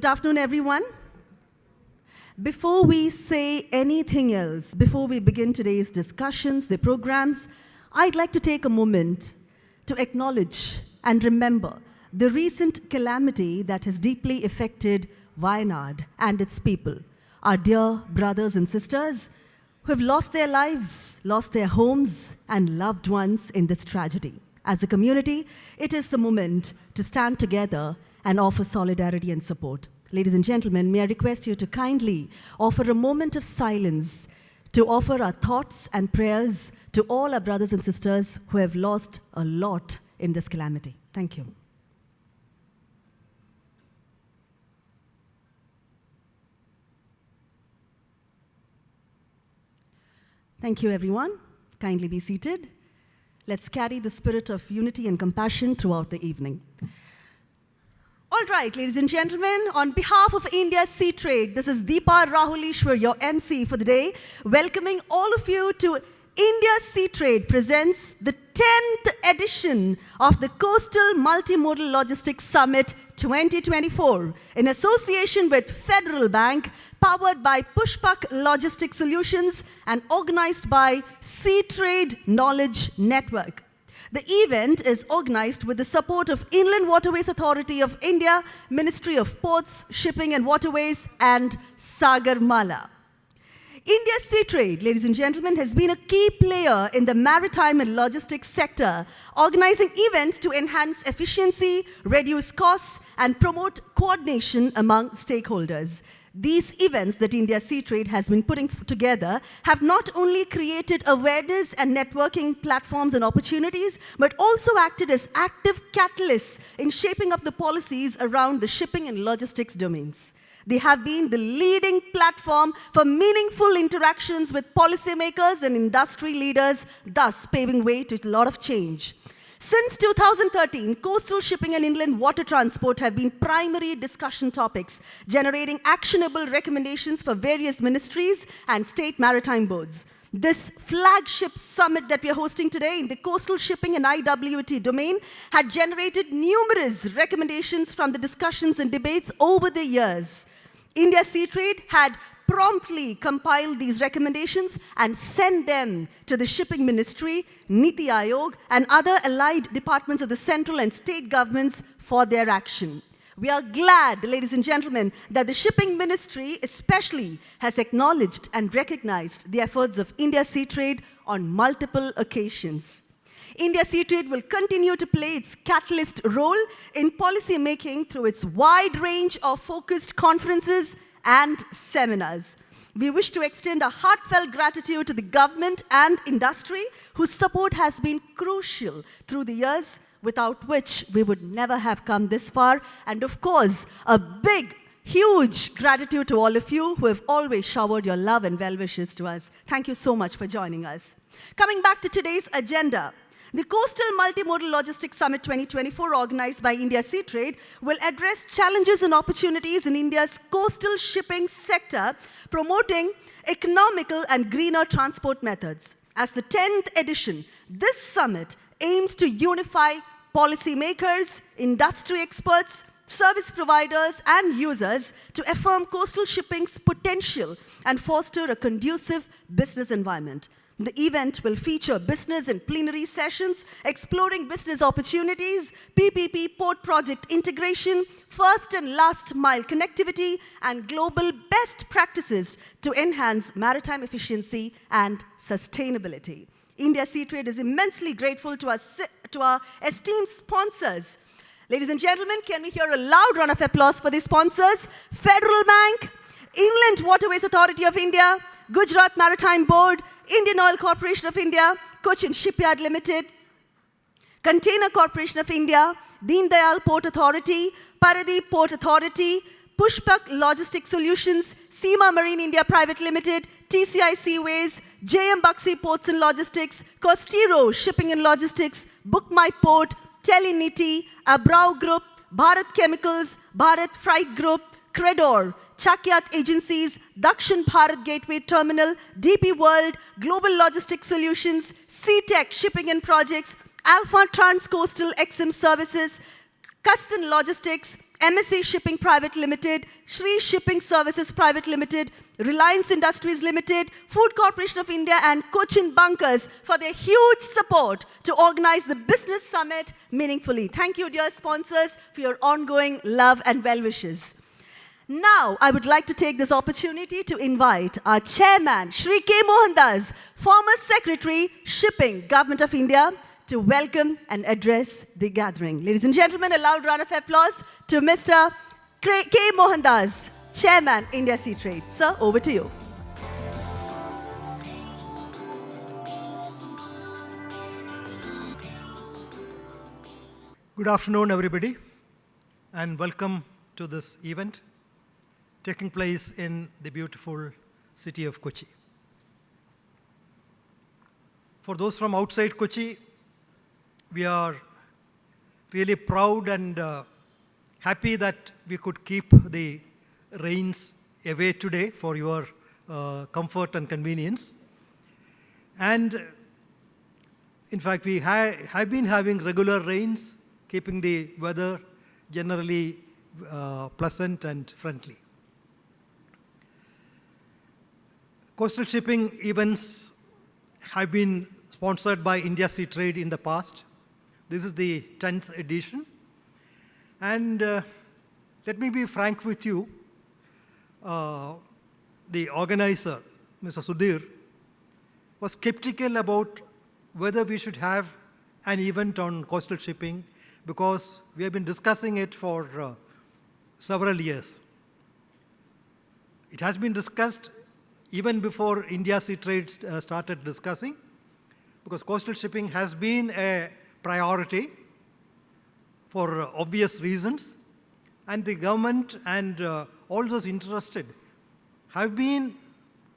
Good afternoon, everyone. Before we say anything else, before we begin today's discussions, the programs, I'd like to take a moment to acknowledge and remember the recent calamity that has deeply affected Wayanad and its people, our dear brothers and sisters who have lost their lives, lost their homes and loved ones in this tragedy. As a community, it is the moment to stand together and offer solidarity and support. Ladies and gentlemen, may I request you to kindly offer a moment of silence to offer our thoughts and prayers to all our brothers and sisters who have lost a lot in this calamity. Thank you. Thank you, everyone. Kindly be seated. Let's carry the spirit of unity and compassion throughout the evening. All right, ladies and gentlemen, on behalf of India's Seatrade, this is Deepa Rahulishwar, your MC for the day, welcoming all of you to India's Seatrade presents the 10th edition of the Coastal Multimodal Logistics Summit 2024 in association with Federal Bank, powered by Pushpak Logistics Solutions and organized by Seatrade Knowledge Network. The event is organized with the support of Inland Waterways Authority of India, Ministry of Ports, Shipping and Waterways, and Sagarmala. India's Seatrade, ladies and gentlemen, has been a key player in the maritime and logistics sector, organizing events to enhance efficiency, reduce costs, and promote coordination among stakeholders. These events that India Seatrade has been putting together have not only created awareness and networking platforms and opportunities, but also acted as active catalysts in shaping up the policies around the shipping and logistics domains. They have been the leading platform for meaningful interactions with policymakers and industry leaders, thus paving way to a lot of change. Since 2013, coastal shipping and inland water transport have been primary discussion topics, generating actionable recommendations for various ministries and state maritime boards. This flagship summit that we are hosting today in the coastal shipping and IWT domain had generated numerous recommendations from the discussions and debates over the years. India Seatrade had promptly compiled these recommendations and sent them to the Shipping Ministry, Niti Aayog, and other allied departments of the central and state governments for their action. We are glad, ladies and gentlemen, that the Shipping Ministry especially has acknowledged and recognized the efforts of India Seatrade on multiple occasions. India Seatrade will continue to play its catalyst role in policy making through its wide range of focused conferences and seminars. We wish to extend a heartfelt gratitude to the government and industry whose support has been crucial through the years, without which we would never have come this far. And of course, a big, huge gratitude to all of you who have always showered your love and well wishes to us. Thank you so much for joining us. Coming back to today's agenda, the Coastal Multimodal Logistics Summit 2024, organized by India Seatrade, will address challenges and opportunities in India's coastal shipping sector, promoting economical and greener transport methods. As the 10th edition, this summit aims to unify policymakers, industry experts, service providers, and users to affirm coastal shipping's potential and foster a conducive business environment. The event will feature business and plenary sessions exploring business opportunities, PPP Port Project integration, first and last mile connectivity, and global best practices to enhance maritime efficiency and sustainability. India Seatrade is immensely grateful to our esteemed sponsors. Ladies and gentlemen, can we hear a loud round of applause for these sponsors? Federal Bank, Inland Waterways Authority of India, Gujarat Maritime Board, Indian Oil Corporation of India, Cochin Shipyard Limited, Container Corporation of India, Deen Dayal Port Authority, Paradip Port Authority, Pushpak Logistics Solutions, Seema Marine India Private Limited, TCI Seaways, JM Baxi Ports and Logistics, Costero Shipping and Logistics, Book My Port, Teleniti, Abrao Group, Bharat Chemicals, Bharat Freight Group, Credor, Chakyat Agencies, Dakshin Bharat Gateway Terminal, DP World, Global Logistics Solutions, C-Tech Shipping and Projects, Alpha Transcoastal XM Services, Custom Logistics, MSC Shipping Private Limited, Shree Shipping Services Private Limited, Reliance Industries Limited, Food Corporation of India, and Cochin Bunkers for their huge support to organize the Business Summit meaningfully. Thank you, dear sponsors, for your ongoing love and well wishes. Now, I would like to take this opportunity to invite our chairman, Shri K. Mohandas, former Secretary, Shipping, Government of India, to welcome and address the gathering. Ladies and gentlemen, a loud round of applause to Mr. K. Mohandas, Chairman, India Seatrade. Sir, over to you. Good afternoon, everybody, and welcome to this event taking place in the beautiful city of Kochi. For those from outside Kochi, we are really proud and happy that we could keep the rains away today for your comfort and convenience. And in fact, we have been having regular rains, keeping the weather generally pleasant and friendly. Coastal shipping events have been sponsored by India Seatrade in the past. This is the 10th edition. And let me be frank with you. The organizer, Mr. Sudhir, was skeptical about whether we should have an event on coastal shipping because we have been discussing it for several years. It has been discussed even before India Seatrade started discussing, because coastal shipping has been a priority for obvious reasons, and the government and all those interested have been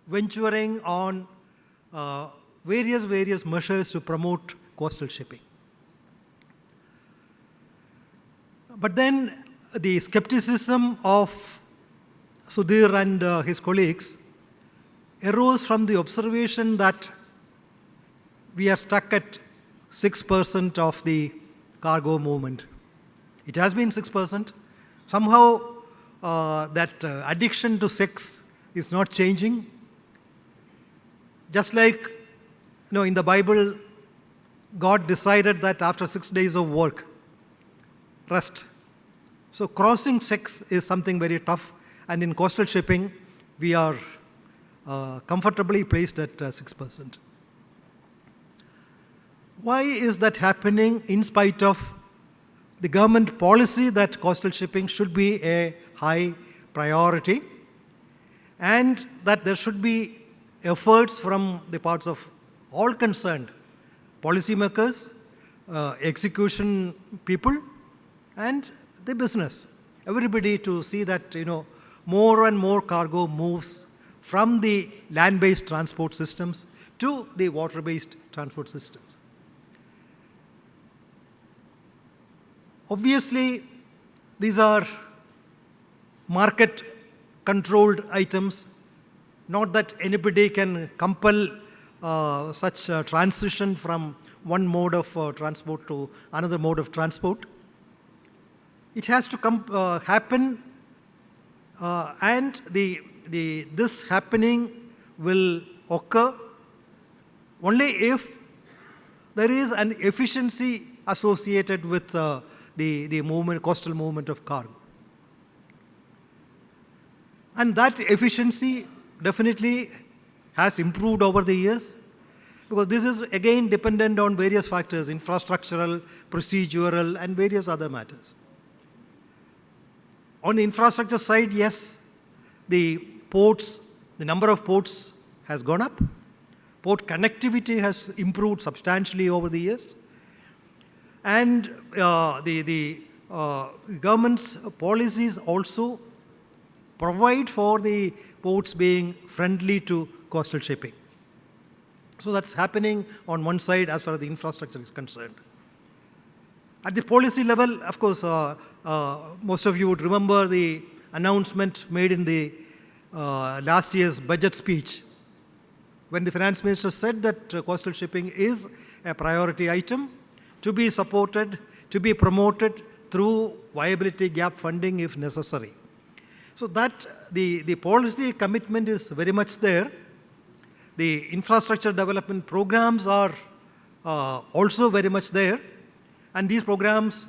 venturing on various measures to promote coastal shipping. But then the skepticism of Sudhir and his colleagues arose from the observation that we are stuck at 6% of the cargo movement. It has been 6%. Somehow that addiction to sex is not changing. Just like in the Bible, God decided that after 6 days of work, rest. So crossing 6 is something very tough, and in coastal shipping, we are comfortably placed at 6%. Why is that happening in spite of the government policy that coastal shipping should be a high priority and that there should be efforts from the parts of all concerned, policymakers, execution people, and the business, everybody to see that more and more cargo moves from the land-based transport systems to the water-based transport systems. Obviously, these are market-controlled items, not that anybody can compel such a transition from one mode of transport to another mode of transport. It has to happen, and this happening will occur only if there is an efficiency associated with the movement, coastal movement of cargo. And that efficiency definitely has improved over the years, because this is again dependent on various factors, infrastructural, procedural, and various other matters. On the infrastructure side, yes, the number of ports has gone up. Port connectivity has improved substantially over the years. And the government's policies also provide for the ports being friendly to coastal shipping. So that's happening on one side as far as the infrastructure is concerned. At the policy level, of course, most of you would remember the announcement made in the last year's budget speech, when the finance minister said that coastal shipping is a priority item to be supported, to be promoted, through viability gap funding if necessary. So that the policy commitment is very much there. The infrastructure development programs are also very much there. And these programs,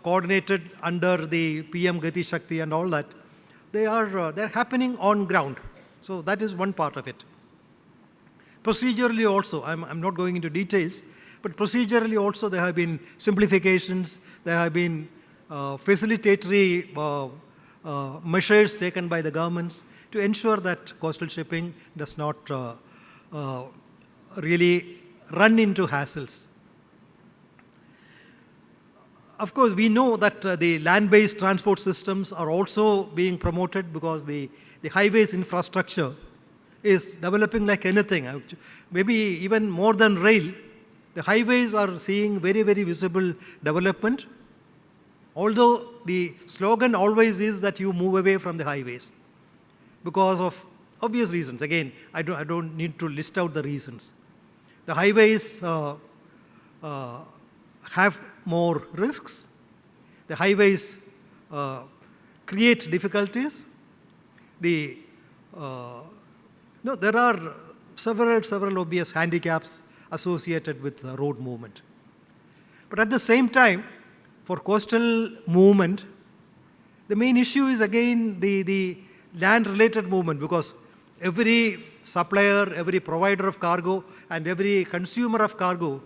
coordinated under the PM Gati Shakti and all that, they're happening on ground. So that is one part of it. Procedurally also, I'm not going into details, but procedurally also there have been simplifications, there have been facilitatory measures taken by the governments to ensure that coastal shipping does not really run into hassles. Of course, we know that the land-based transport systems are also being promoted because the highways infrastructure is developing like anything. Maybe even more than rail, the highways are seeing very, very visible development. Although the slogan always is that you move away from the highways because of obvious reasons. Again, I don't need to list out the reasons. The highways have more risks. The highways create difficulties. There are several obvious handicaps associated with road movement. But at the same time, for coastal movement, the main issue is again the land-related movement, because every supplier, every provider of cargo, and every consumer of cargo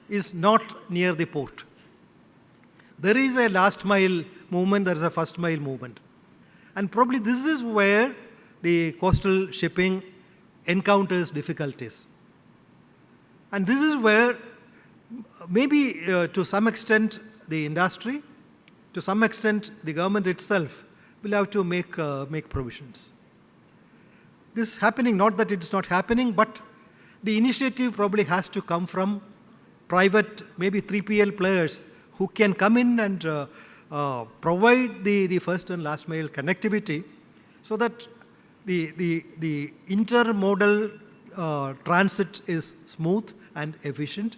is not near the port. There is a last mile movement, there is a first mile movement. And probably this is where the coastal shipping encounters difficulties. And this is where maybe to some extent the industry, to some extent the government itself will have to make provisions. This is happening, not that it's not happening, but the initiative probably has to come from private, maybe 3PL players who can come in and provide the first and last mile connectivity so that the intermodal transit is smooth and efficient.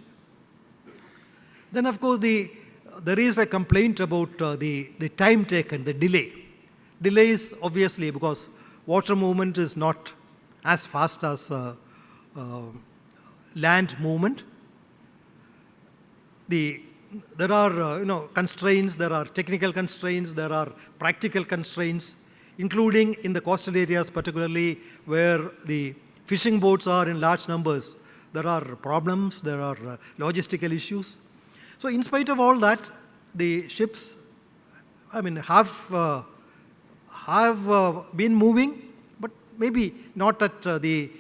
Then, of course, there is a complaint about the time taken, the delay. Delays, obviously, because water movement is not as fast as land movement. There are constraints, there are technical constraints, there are practical constraints, including in the coastal areas, particularly where the fishing boats are in large numbers. There are problems, there are logistical issues. So in spite of all that, the ships, have been moving, but maybe not at the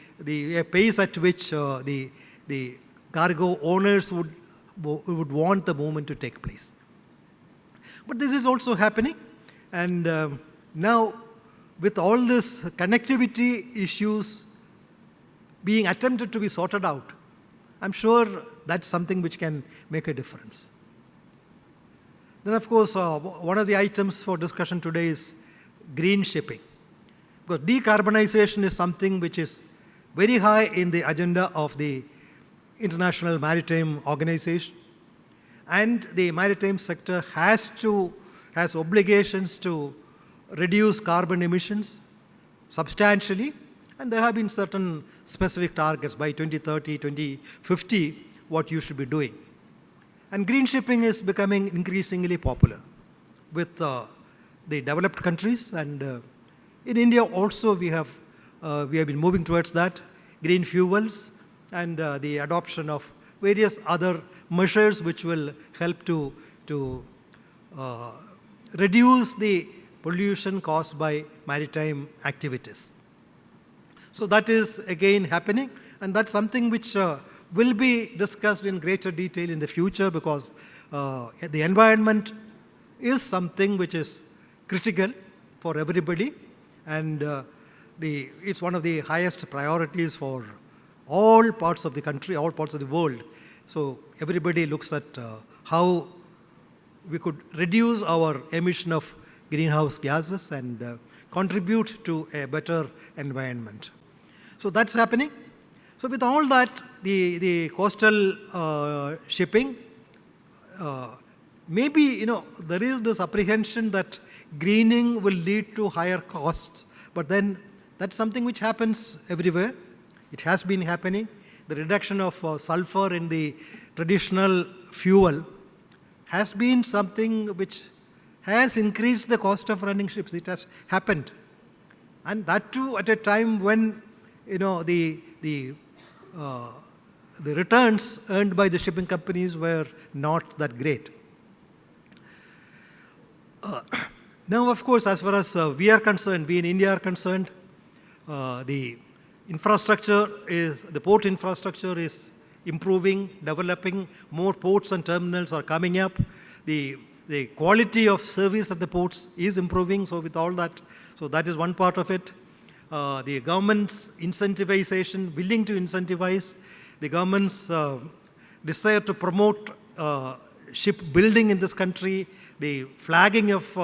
pace at which the cargo owners would want the movement to take place. But this is also happening, and now with all this connectivity issues being attempted to be sorted out, I'm sure that's something which can make a difference. Then, of course, one of the items for discussion today is green shipping. Because decarbonization is something which is very high in the agenda of the International Maritime Organization. And the maritime sector has obligations to reduce carbon emissions substantially. And there have been certain specific targets by 2030, 2050, what you should be doing. And green shipping is becoming increasingly popular with the developed countries, and in India also we have been moving towards that. Green fuels and the adoption of various other measures which will help to reduce the pollution caused by maritime activities. So that is again happening, and that's something which will be discussed in greater detail in the future, because the environment is something which is critical for everybody, and it's one of the highest priorities for all parts of the country, all parts of the world. So everybody looks at how we could reduce our emission of greenhouse gases and contribute to a better environment. So that's happening. So with all that, the coastal shipping maybe, there is this apprehension that greening will lead to higher costs, but then that's something which happens everywhere. It has been happening. The reduction of sulfur in the traditional fuel has been something which has increased the cost of running ships. It has happened. And that too at a time when, the returns earned by the shipping companies were not that great. Now, of course, as far as we are concerned, we in India are concerned, the port infrastructure is improving, developing. More ports and terminals are coming up. The quality of service at the ports is improving. So with all that, so that is one part of it. The government's incentivization, willing to incentivize, the government's desire to promote shipbuilding in this country, the flagging of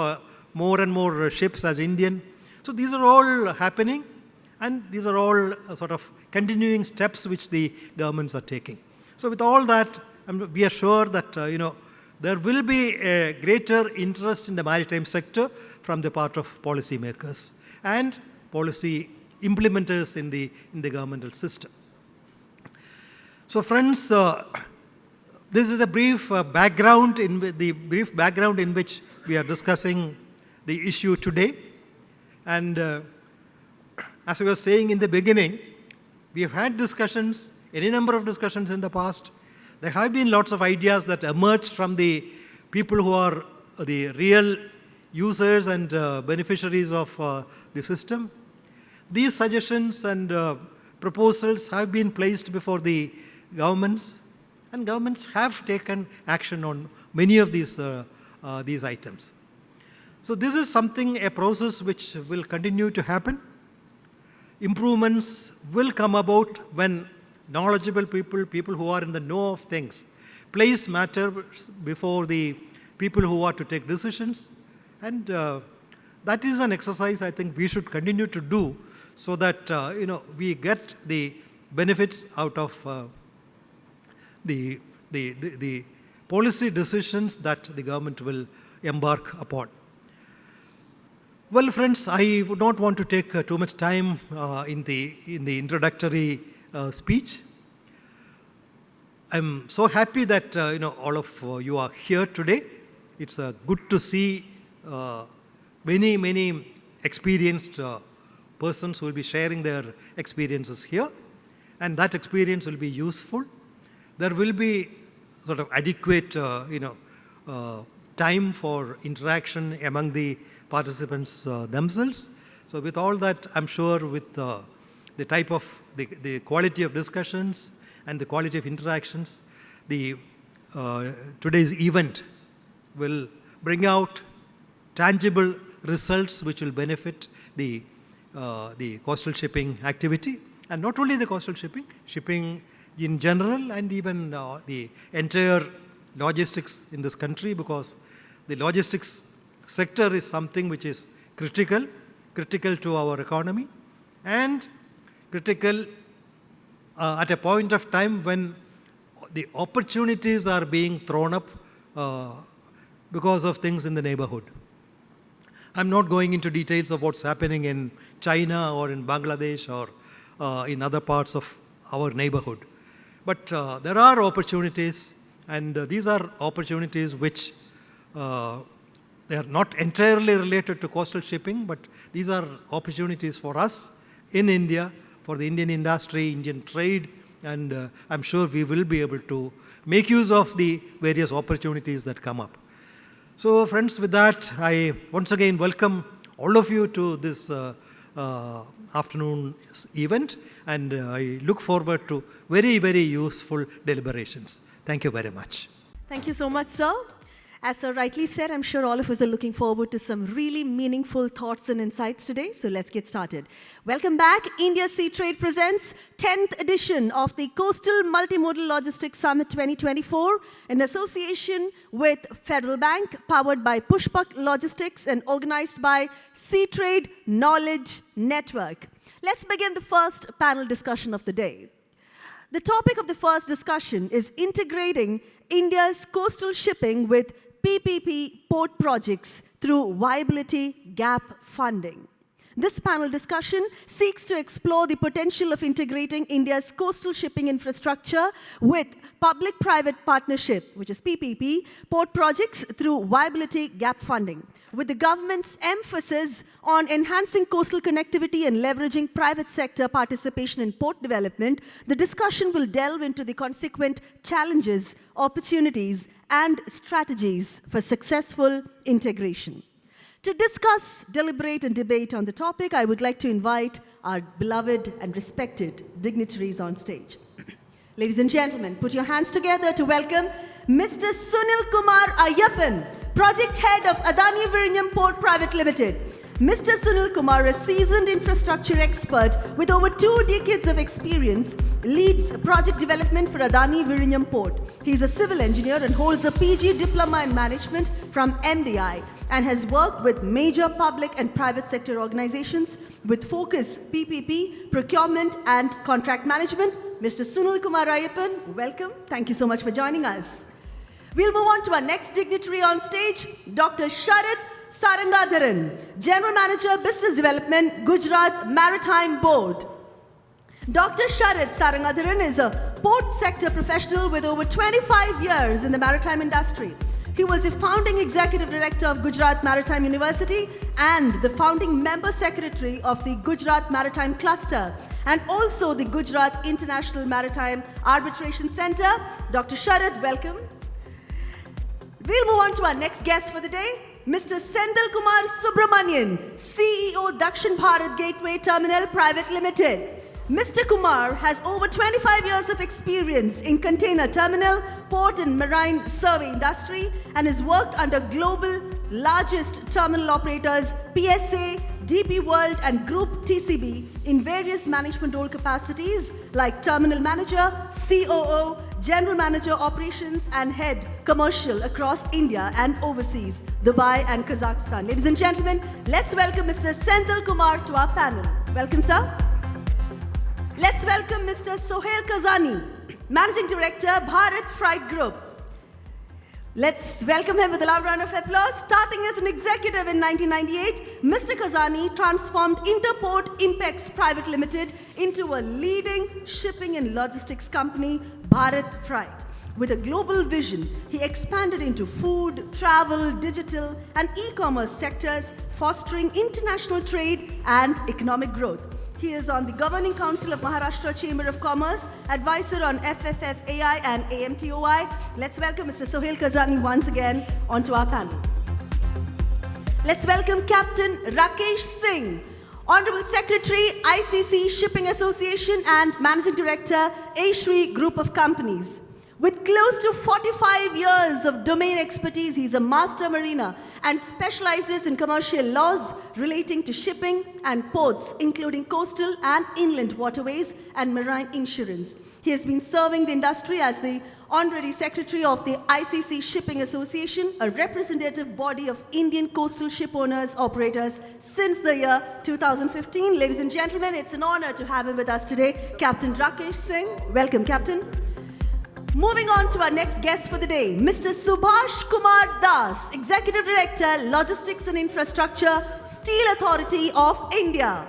more and more ships as Indian. So these are all happening, and these are all sort of continuing steps which the governments are taking. So with all that, we are sure that there will be a greater interest in the maritime sector from the part of policymakers and policy implementers in the governmental system. So friends, this is a brief background in which we are discussing the issue today. And as I was saying in the beginning, we have had discussions, any number of discussions in the past. There have been lots of ideas that emerged from the people who are the real users and beneficiaries of the system. These suggestions and proposals have been placed before the governments, and governments have taken action on many of these items. So this is a process which will continue to happen. Improvements will come about when knowledgeable people who are in the know of things, place matters before the people who are to take decisions. And that is an exercise I think we should continue to do so that we get the benefits out of the policy decisions that the government will embark upon. Well, friends, I would not want to take too much time in the introductory speech. I'm so happy that all of you are here today. It's good to see many experienced persons who will be sharing their experiences here, and that experience will be useful. There will be sort of adequate time for interaction among the participants themselves. So with all that, I'm sure with the type of the quality of discussions and the quality of interactions, today's event will bring out tangible results which will benefit the coastal shipping activity, and not only the coastal shipping in general, and even the entire logistics in this country, because the logistics sector is something which is critical to our economy, and critical at a point of time when the opportunities are being thrown up because of things in the neighborhood. I'm not going into details of what's happening in China or in Bangladesh or in other parts of our neighborhood. But there are opportunities, and these are opportunities which they are not entirely related to coastal shipping, but these are opportunities for us in India, for the Indian industry, Indian trade, and I'm sure we will be able to make use of the various opportunities that come up. So friends, with that, I once again welcome all of you to this afternoon event, and I look forward to very useful deliberations. Thank you very much. Thank you so much, sir. As sir rightly said, I'm sure all of us are looking forward to some really meaningful thoughts and insights today. So let's get started. Welcome back. India Seatrade presents 10th edition of the Coastal Multimodal Logistics Summit 2024 in association with Federal Bank, powered by Pushpak Logistics and organized by Seatrade Knowledge Network. Let's begin the first panel discussion of the day. The topic of the first discussion is integrating India's coastal shipping with PPP Port Projects through Viability Gap Funding. This panel discussion seeks to explore the potential of integrating India's coastal shipping infrastructure with public-private partnership, which is PPP, port projects through Viability Gap Funding. With the government's emphasis on enhancing coastal connectivity and leveraging private sector participation in port development, the discussion will delve into the consequent challenges, opportunities, and strategies for successful integration. To discuss, deliberate, and debate on the topic, I would like to invite our beloved and respected dignitaries on stage. Ladies and gentlemen, put your hands together to welcome Mr. Sunil Kumar Ayyappan, Project Head of Adani Vizhinjam Port Private Limited. Mr. Sunil Kumar, a seasoned infrastructure expert with over 2 decades of experience, leads project development for Adani Vizhinjam Port. He is a civil engineer and holds a PG Diploma in Management from MDI and has worked with major public and private sector organizations with focus PPP, procurement, and contract management. Mr. Sunil Kumar Ayyappan, welcome. Thank you so much for joining us. We'll move on to our next dignitary on stage, Dr. Sharat Sarangadharan, General Manager, Business Development, Gujarat Maritime Board. Dr. Sharat Sarangadharan is a port sector professional with over 25 years in the maritime industry. He was the founding executive director of Gujarat Maritime University and the founding member secretary of the Gujarat Maritime Cluster and also the Gujarat International Maritime Arbitration Center. Dr. Sharat, welcome. We'll move on to our next guest for the day, Mr. Sendal Kumar Subramanian, CEO Dakshin Bharat Gateway Terminal Private Limited. Mr. Kumar has over 25 years of experience in container terminal, port and marine survey industry and has worked under global largest terminal operators PSA, DP World and Group TCB in various management role capacities like terminal manager, COO, general manager operations and head commercial across India and overseas, Dubai and Kazakhstan. Ladies and gentlemen, let's welcome Mr. Sendal Kumar to our panel. Welcome, sir. Let's welcome Mr. Sohail Kazani, Managing Director, Bharat Freight Group. Let's welcome him with a loud round of applause. Starting as an executive in 1998, Mr. Kazani transformed Interport Impex Private Limited into a leading shipping and logistics company, Bharat Freight. With a global vision, he expanded into food, travel, digital, and e-commerce sectors, fostering international trade and economic growth. He is on the Governing Council of Maharashtra Chamber of Commerce, advisor on FFFAI and AMTOI. Let's welcome Mr. Sohail Kazani once again onto our panel. Let's welcome Captain Rakesh Singh, Honorable Secretary, ICC Shipping Association and Managing Director, Ashri Group of Companies. With close to 45 years of domain expertise, he's a master mariner and specializes in commercial laws relating to shipping and ports, including coastal and inland waterways and marine insurance. He has been serving the industry as the Honorary Secretary of the ICC Shipping Association, a representative body of Indian coastal ship owners operators since the year 2015. Ladies and gentlemen, it's an honor to have him with us today, Captain Rakesh Singh. Welcome, Captain. Moving on to our next guest for the day, Mr. Subhash Kumar Das, Executive Director, Logistics and Infrastructure, Steel Authority of India.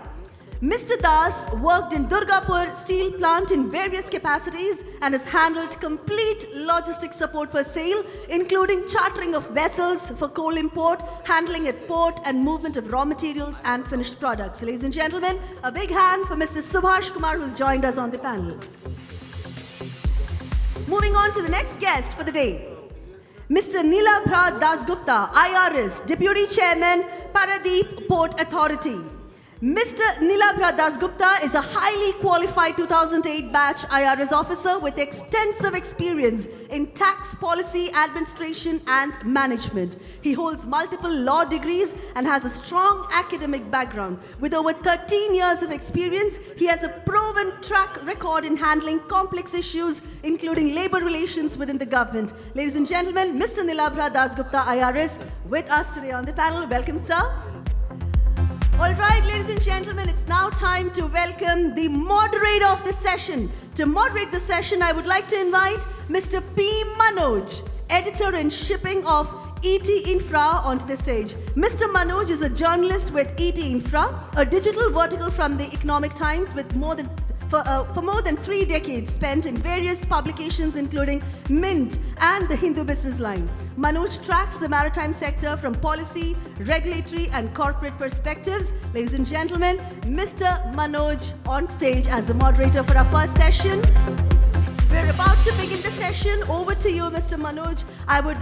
Mr. Das worked in Durgapur Steel Plant in various capacities and has handled complete logistics support for SAIL, including chartering of vessels for coal import, handling at port, and movement of raw materials and finished products. Ladies and gentlemen, a big hand for Mr. Subhash Kumar, who's joined us on the panel. Moving on to the next guest for the day, Mr. Nilabhra Dasgupta, IRS, Deputy Chairman, Paradip Port Authority. Mr. Nilabhra Dasgupta is a highly qualified 2008 batch IRS officer with extensive experience in tax policy, administration, and management. He holds multiple law degrees and has a strong academic background. With over 13 years of experience, he has a proven track record in handling complex issues, including labor relations within the government. Ladies and gentlemen, Mr. Nilabhra Dasgupta, IRS, with us today on the panel. Welcome, sir. All right, ladies and gentlemen, it's now time to welcome the moderator of the session. To moderate the session, I would like to invite Mr. P. Manoj, Editor in Shipping of ET Infra onto the stage. Mr. Manoj is a journalist with ET Infra, a digital vertical from the Economic Times with for more than 3 decades spent in various publications including Mint and the Hindu Business Line. Manoj tracks the maritime sector from policy, regulatory and corporate perspectives. Ladies and gentlemen, Mr. Manoj on stage as the moderator for our first session. We're about to begin the session. Over to you, Mr. Manoj. I would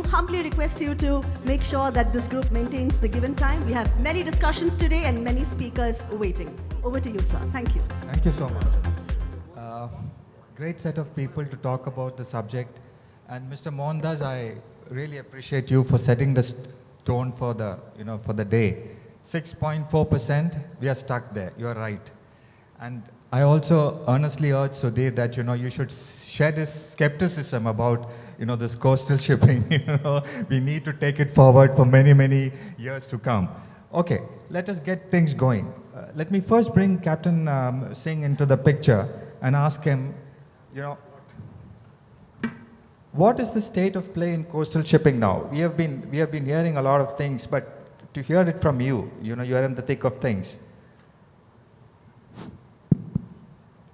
humbly request you to make sure that this group maintains the given time. We have many discussions today and many speakers waiting. Over to you, sir. Thank you. Thank you so much. Great set of people to talk about the subject. And Mr. Mohandas, I really appreciate you for setting the tone for the day. 6.4%, we are stuck there. You are right. And I also earnestly urge Sudhir that you should share this skepticism about this coastal shipping. We need to take it forward for many, many years to come. Okay, let us get things going. Let me first bring Captain Singh into the picture and ask him, what is the state of play in coastal shipping now? We have been hearing a lot of things, but to hear it from you, you are in the thick of things.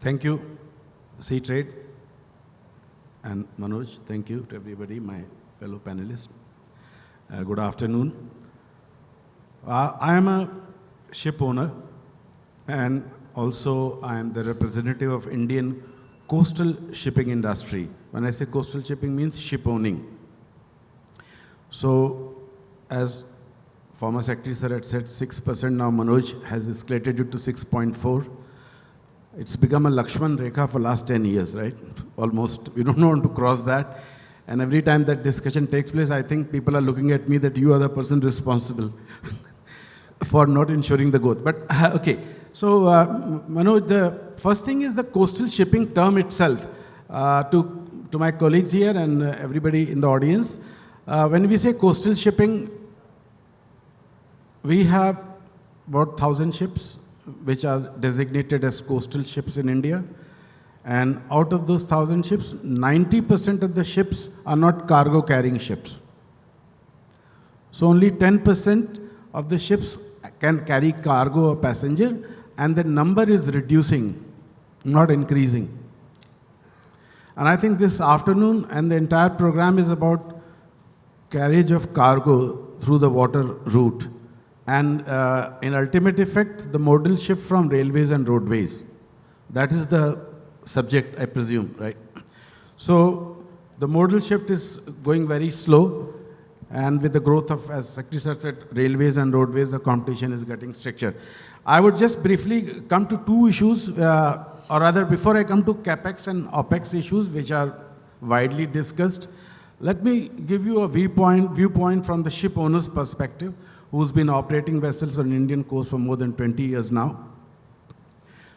Thank you, Seatrade, and Manoj. Thank you to everybody, my fellow panelists. Good afternoon. I am a ship owner, and also I am the representative of Indian coastal shipping industry. When I say coastal shipping, means ship owning. So, as former Secretary Sir had said, 6%, now Manoj has escalated it to 6.4%. It's become a Lakshman Rekha for last 10 years, right? Almost. We don't want to cross that. And every time that discussion takes place, I think people are looking at me that you are the person responsible for not ensuring the growth. But okay. So, Manoj, the first thing is the coastal shipping term itself. To my colleagues here and everybody in the audience, when we say coastal shipping, we have about 1,000 ships which are designated as coastal ships in India. And out of those 1,000 ships, 90% of the ships are not cargo carrying ships. So only 10% of the ships can carry cargo or passenger, and the number is reducing, not increasing. And I think this afternoon and the entire program is about carriage of cargo through the water route. And in ultimate effect, the modal shift from railways and roadways. That is the subject, I presume, right? So the modal shift is going very slow, and with the growth of, as Secretary Sir said, railways and roadways, the competition is getting stricter. I would just briefly come to two issues, or rather before I come to CapEx and OpEx issues, which are widely discussed, let me give you a viewpoint from the ship owner's perspective, who's been operating vessels on Indian coast for more than 20 years now.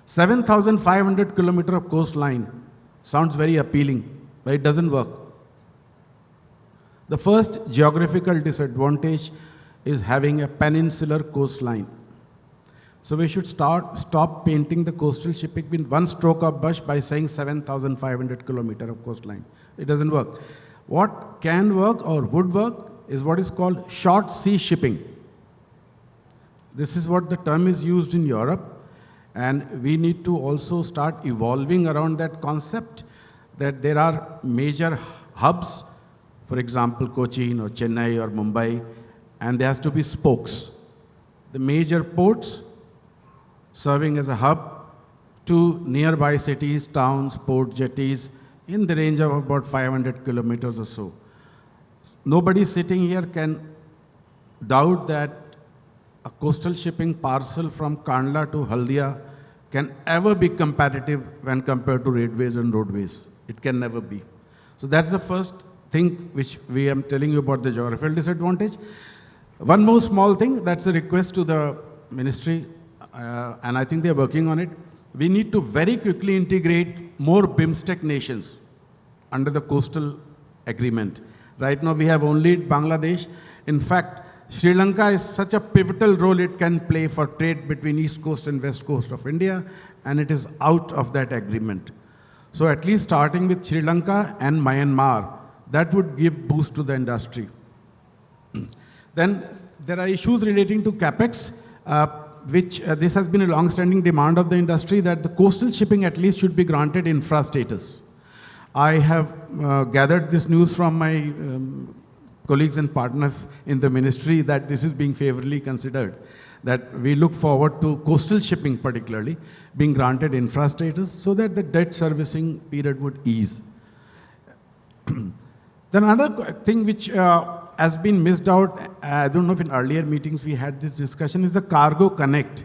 7,500 kilometers of coastline sounds very appealing, but it doesn't work. The first geographical disadvantage is having a peninsular coastline. So we should stop painting the coastal shipping with one stroke of brush by saying 7,500 kilometers of coastline. It doesn't work. What can work or would work is what is called short sea shipping. This is what the term is used in Europe, and we need to also start evolving around that concept, that there are major hubs, for example, Cochin or Chennai or Mumbai, and there has to be spokes. The major ports serving as a hub to nearby cities, towns, port jetties in the range of about 500 kilometers or so. Nobody sitting here can doubt that a coastal shipping parcel from Kandla to Haldia can ever be competitive when compared to railways and roadways. It can never be. So that's the first thing which we am telling you about the geographical disadvantage. One more small thing, that's a request to the ministry, and I think they're working on it. We need to very quickly integrate more BIMSTEC nations under the coastal agreement. Right now we have only Bangladesh. In fact, Sri Lanka is such a pivotal role it can play for trade between East Coast and West Coast of India, and it is out of that agreement. So at least starting with Sri Lanka and Myanmar, that would give boost to the industry. Then there are issues relating to capex, which this has been a long-standing demand of the industry that the coastal shipping at least should be granted infra status. I have gathered this news from my colleagues and partners in the ministry that this is being favorably considered, that we look forward to coastal shipping particularly being granted infra status so that the debt servicing period would ease. Then another thing which has been missed out, I don't know if in earlier meetings we had this discussion, is the cargo connect.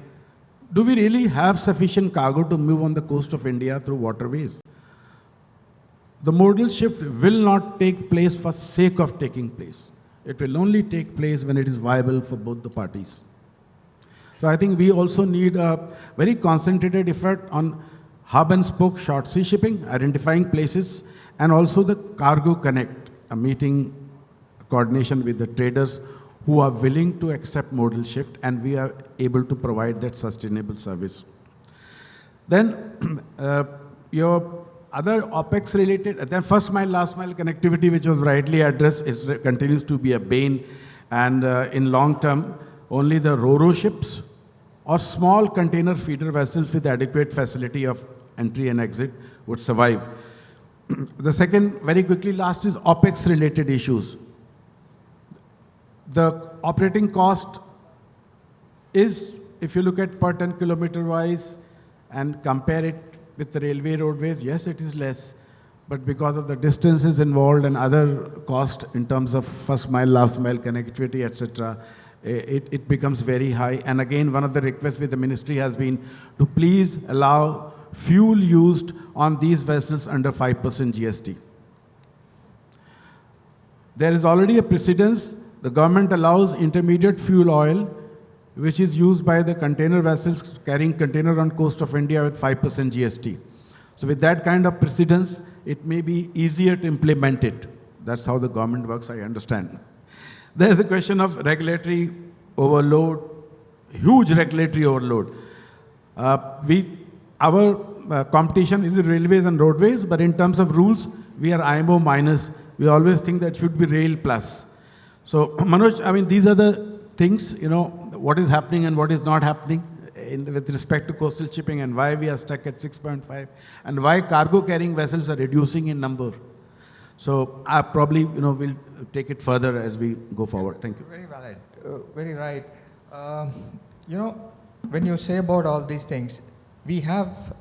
Do we really have sufficient cargo to move on the coast of India through waterways? The modal shift will not take place for sake of taking place. It will only take place when it is viable for both the parties. So I think we also need a very concentrated effort on hub and spoke short sea shipping, identifying places, and also the cargo connect, a meeting coordination with the traders who are willing to accept modal shift, and we are able to provide that sustainable service. Then your other OPEX related, then first mile, last mile connectivity, which was rightly addressed, continues to be a bane. And in long term, only the ro-ro ships or small container feeder vessels with adequate facility of entry and exit would survive. The second, very quickly, last is OPEX related issues. The operating cost is, if you look at per ton kilometer wise and compare it with the railway roadways, yes, it is less, but because of the distances involved and other cost in terms of first mile, last mile connectivity, etc., it becomes very high. And again, one of the requests with the ministry has been to please allow fuel used on these vessels under 5% GST. There is already a precedence. The government allows intermediate fuel oil, which is used by the container vessels carrying container on coast of India with 5% GST. So with that kind of precedence, it may be easier to implement it. That's how the government works, I understand. There's the question of regulatory overload, huge regulatory overload. Our competition is the railways and roadways, but in terms of rules, we are IMO minus. We always think that should be rail plus. So Manoj, I mean, these are the things, you know, what is happening and what is not happening with respect to coastal shipping, and why we are stuck at 6.5, and why cargo carrying vessels are reducing in number. So I probably, you know, will take it further as we go forward. Thank you. Very valid, very right. You know, when you say about all these things, we have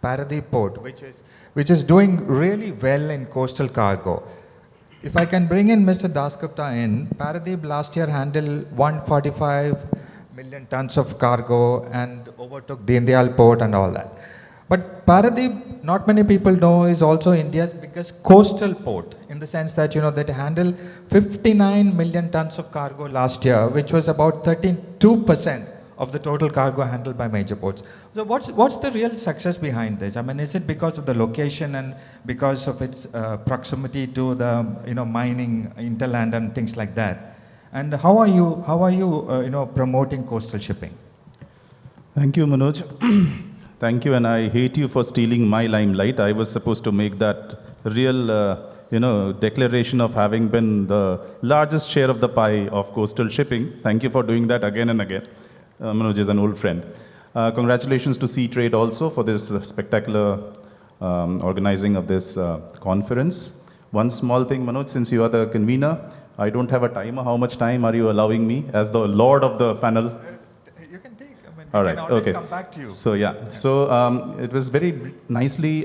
Paradip Port, which is doing really well in coastal cargo. If I can bring in Mr. Dasgupta in, Paradip last year handled 145 million tons of cargo and overtook Deen Dayal port and all that. But Paradip, not many people know, is also India's biggest coastal port, in the sense that, you know, they handled 59 million tons of cargo last year, which was about 32% of the total cargo handled by major ports. So what's the real success behind this? I mean, is it because of the location and because of its proximity to the, you know, mining, interland and things like that? And how are you you know, promoting coastal shipping? Thank you, Manoj. Thank you, and I hate you for stealing my limelight. I was supposed to make that real, you know, declaration of having been the largest share of the pie of coastal shipping. Thank you for doing that again and again. Manoj is an old friend. Congratulations to Seatrade also for this spectacular organizing of this conference. One small thing, Manoj, since you are the convener, I don't have a timer. How much time are you allowing me as the lord of the panel? You can take, I mean, all we right, can always okay. come back to you. So yeah, so it was very nicely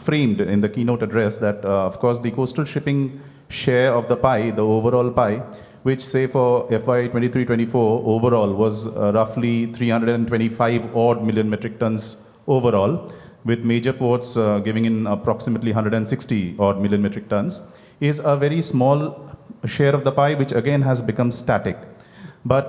framed in the keynote address that, of course, the coastal shipping share of the pie, the overall pie, which say for FY 23-24 overall was roughly 325 odd million metric tons overall, with major ports giving in approximately 160 odd million metric tons, is a very small share of the pie, which again has become static. But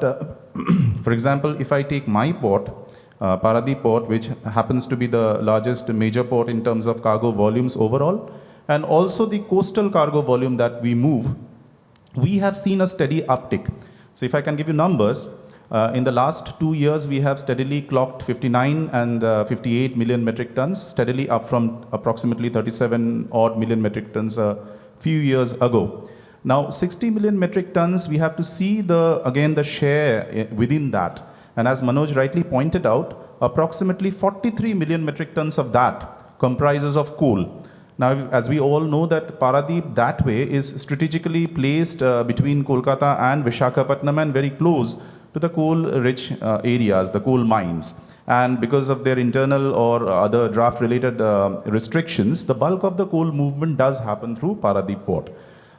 for example, if I take my port, Paradip Port, which happens to be the largest major port in terms of cargo volumes overall, and also the coastal cargo volume that we move, we have seen a steady uptick. So if I can give you numbers, in the last 2 years, we have steadily clocked 59 and 58 million metric tons, steadily up from approximately 37 odd million metric tons a few years ago. Now, 60 million metric tons, we have to see again the share within that. And as Manoj rightly pointed out, approximately 43 million metric tons of that comprises of coal. Now, as we all know that Paradip that way is strategically placed between Kolkata and Visakhapatnam and very close to the coal-rich areas, the coal mines. And because of their internal or other draft-related restrictions, the bulk of the coal movement does happen through Paradip port.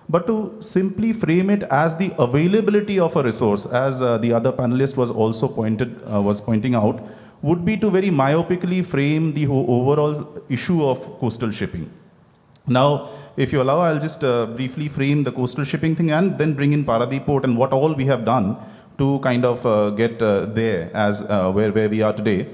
But to simply frame it as the availability of a resource, as the other panelist was also pointing out, would be to very myopically frame the overall issue of coastal shipping. Now, if you allow, I'll just briefly frame the coastal shipping thing and then bring in Paradip port and what all we have done to kind of get there as where we are today.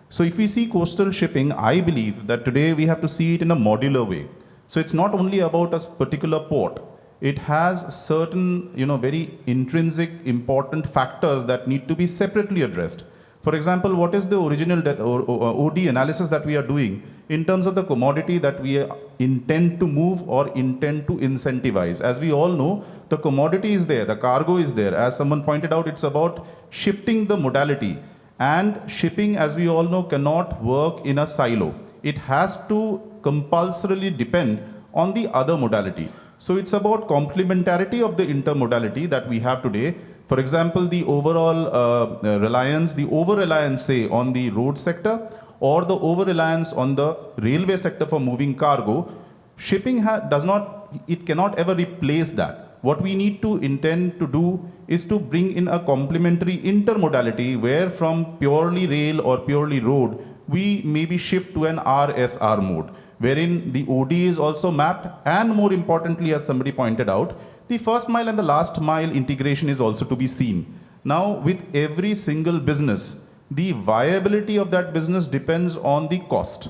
So if we see coastal shipping, I believe that today we have to see it in a modular way. So it's not only about a particular port. It has certain, very intrinsic, important factors that need to be separately addressed. For example, what is the original OD analysis that we are doing in terms of the commodity that we intend to move or intend to incentivize? As we all know, the commodity is there, the cargo is there. As someone pointed out, it's about shifting the modality. And shipping, as we all know, cannot work in a silo. It has to compulsorily depend on the other modality. So it's about complementarity of the intermodality that we have today. For example, the overall reliance, the over-reliance, say, on the road sector or the over-reliance on the railway sector for moving cargo, shipping cannot ever replace that. What we need to intend to do is to bring in a complementary intermodality where from purely rail or purely road, we maybe shift to an RSR mode, wherein the OD is also mapped, and more importantly, as somebody pointed out, the first mile and the last mile integration is also to be seen. Now, with every single business, the viability of that business depends on the cost.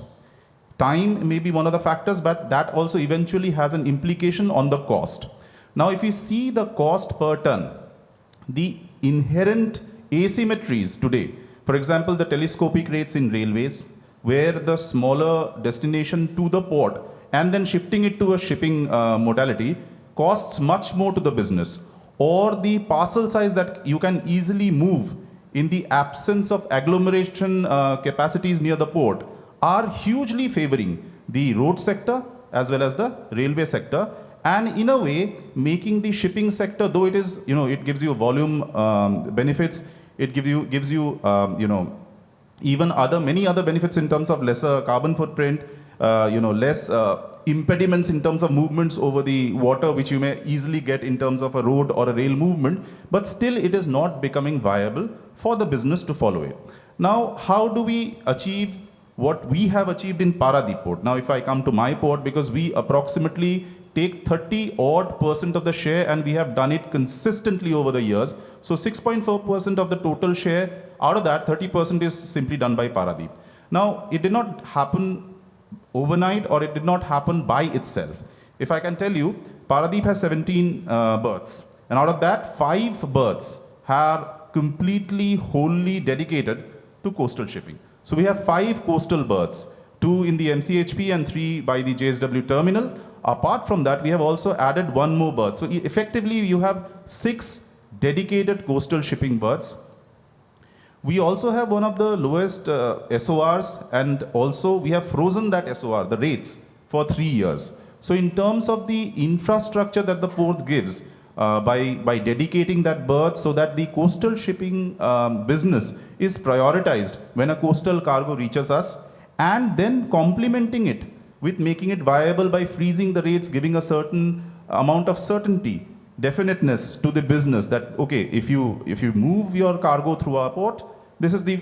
Time may be one of the factors, but that also eventually has an implication on the cost. Now, if you see the cost per ton, the inherent asymmetries today, for example, the telescopic rates in railways, where the smaller destination to the port and then shifting it to a shipping modality costs much more to the business, or the parcel size that you can easily move in the absence of agglomeration capacities near the port are hugely favoring the road sector as well as the railway sector, and in a way making the shipping sector, though it is, it gives you volume benefits, it gives you even many other benefits in terms of lesser carbon footprint, less impediments in terms of movements over the water, which you may easily get in terms of a road or a rail movement, but still it is not becoming viable for the business to follow it. Now, how do we achieve what we have achieved in Paradip port? Now, if I come to my port, because we approximately take 30% of the share, and we have done it consistently over the years. So 6.4% of the total share, out of that 30% is simply done by Paradip. Now, it did not happen overnight, or it did not happen by itself. If I can tell you, Paradip has 17 berths, and out of that, 5 berths are completely, wholly dedicated to coastal shipping. So we have 5 coastal berths, 2 in the MCHP and 3 by the JSW terminal. Apart from that, we have also added 1 more berth. So effectively, you have 6 dedicated coastal shipping berths. We also have one of the lowest SORs, and also we have frozen that SOR, the rates, for 3 years. So in terms of the infrastructure that the port gives, by dedicating that berth so that the coastal shipping business is prioritized when a coastal cargo reaches us, and then complementing it with making it viable by freezing the rates, giving a certain amount of certainty, definiteness to the business that, okay, if you move your cargo through our port, this is the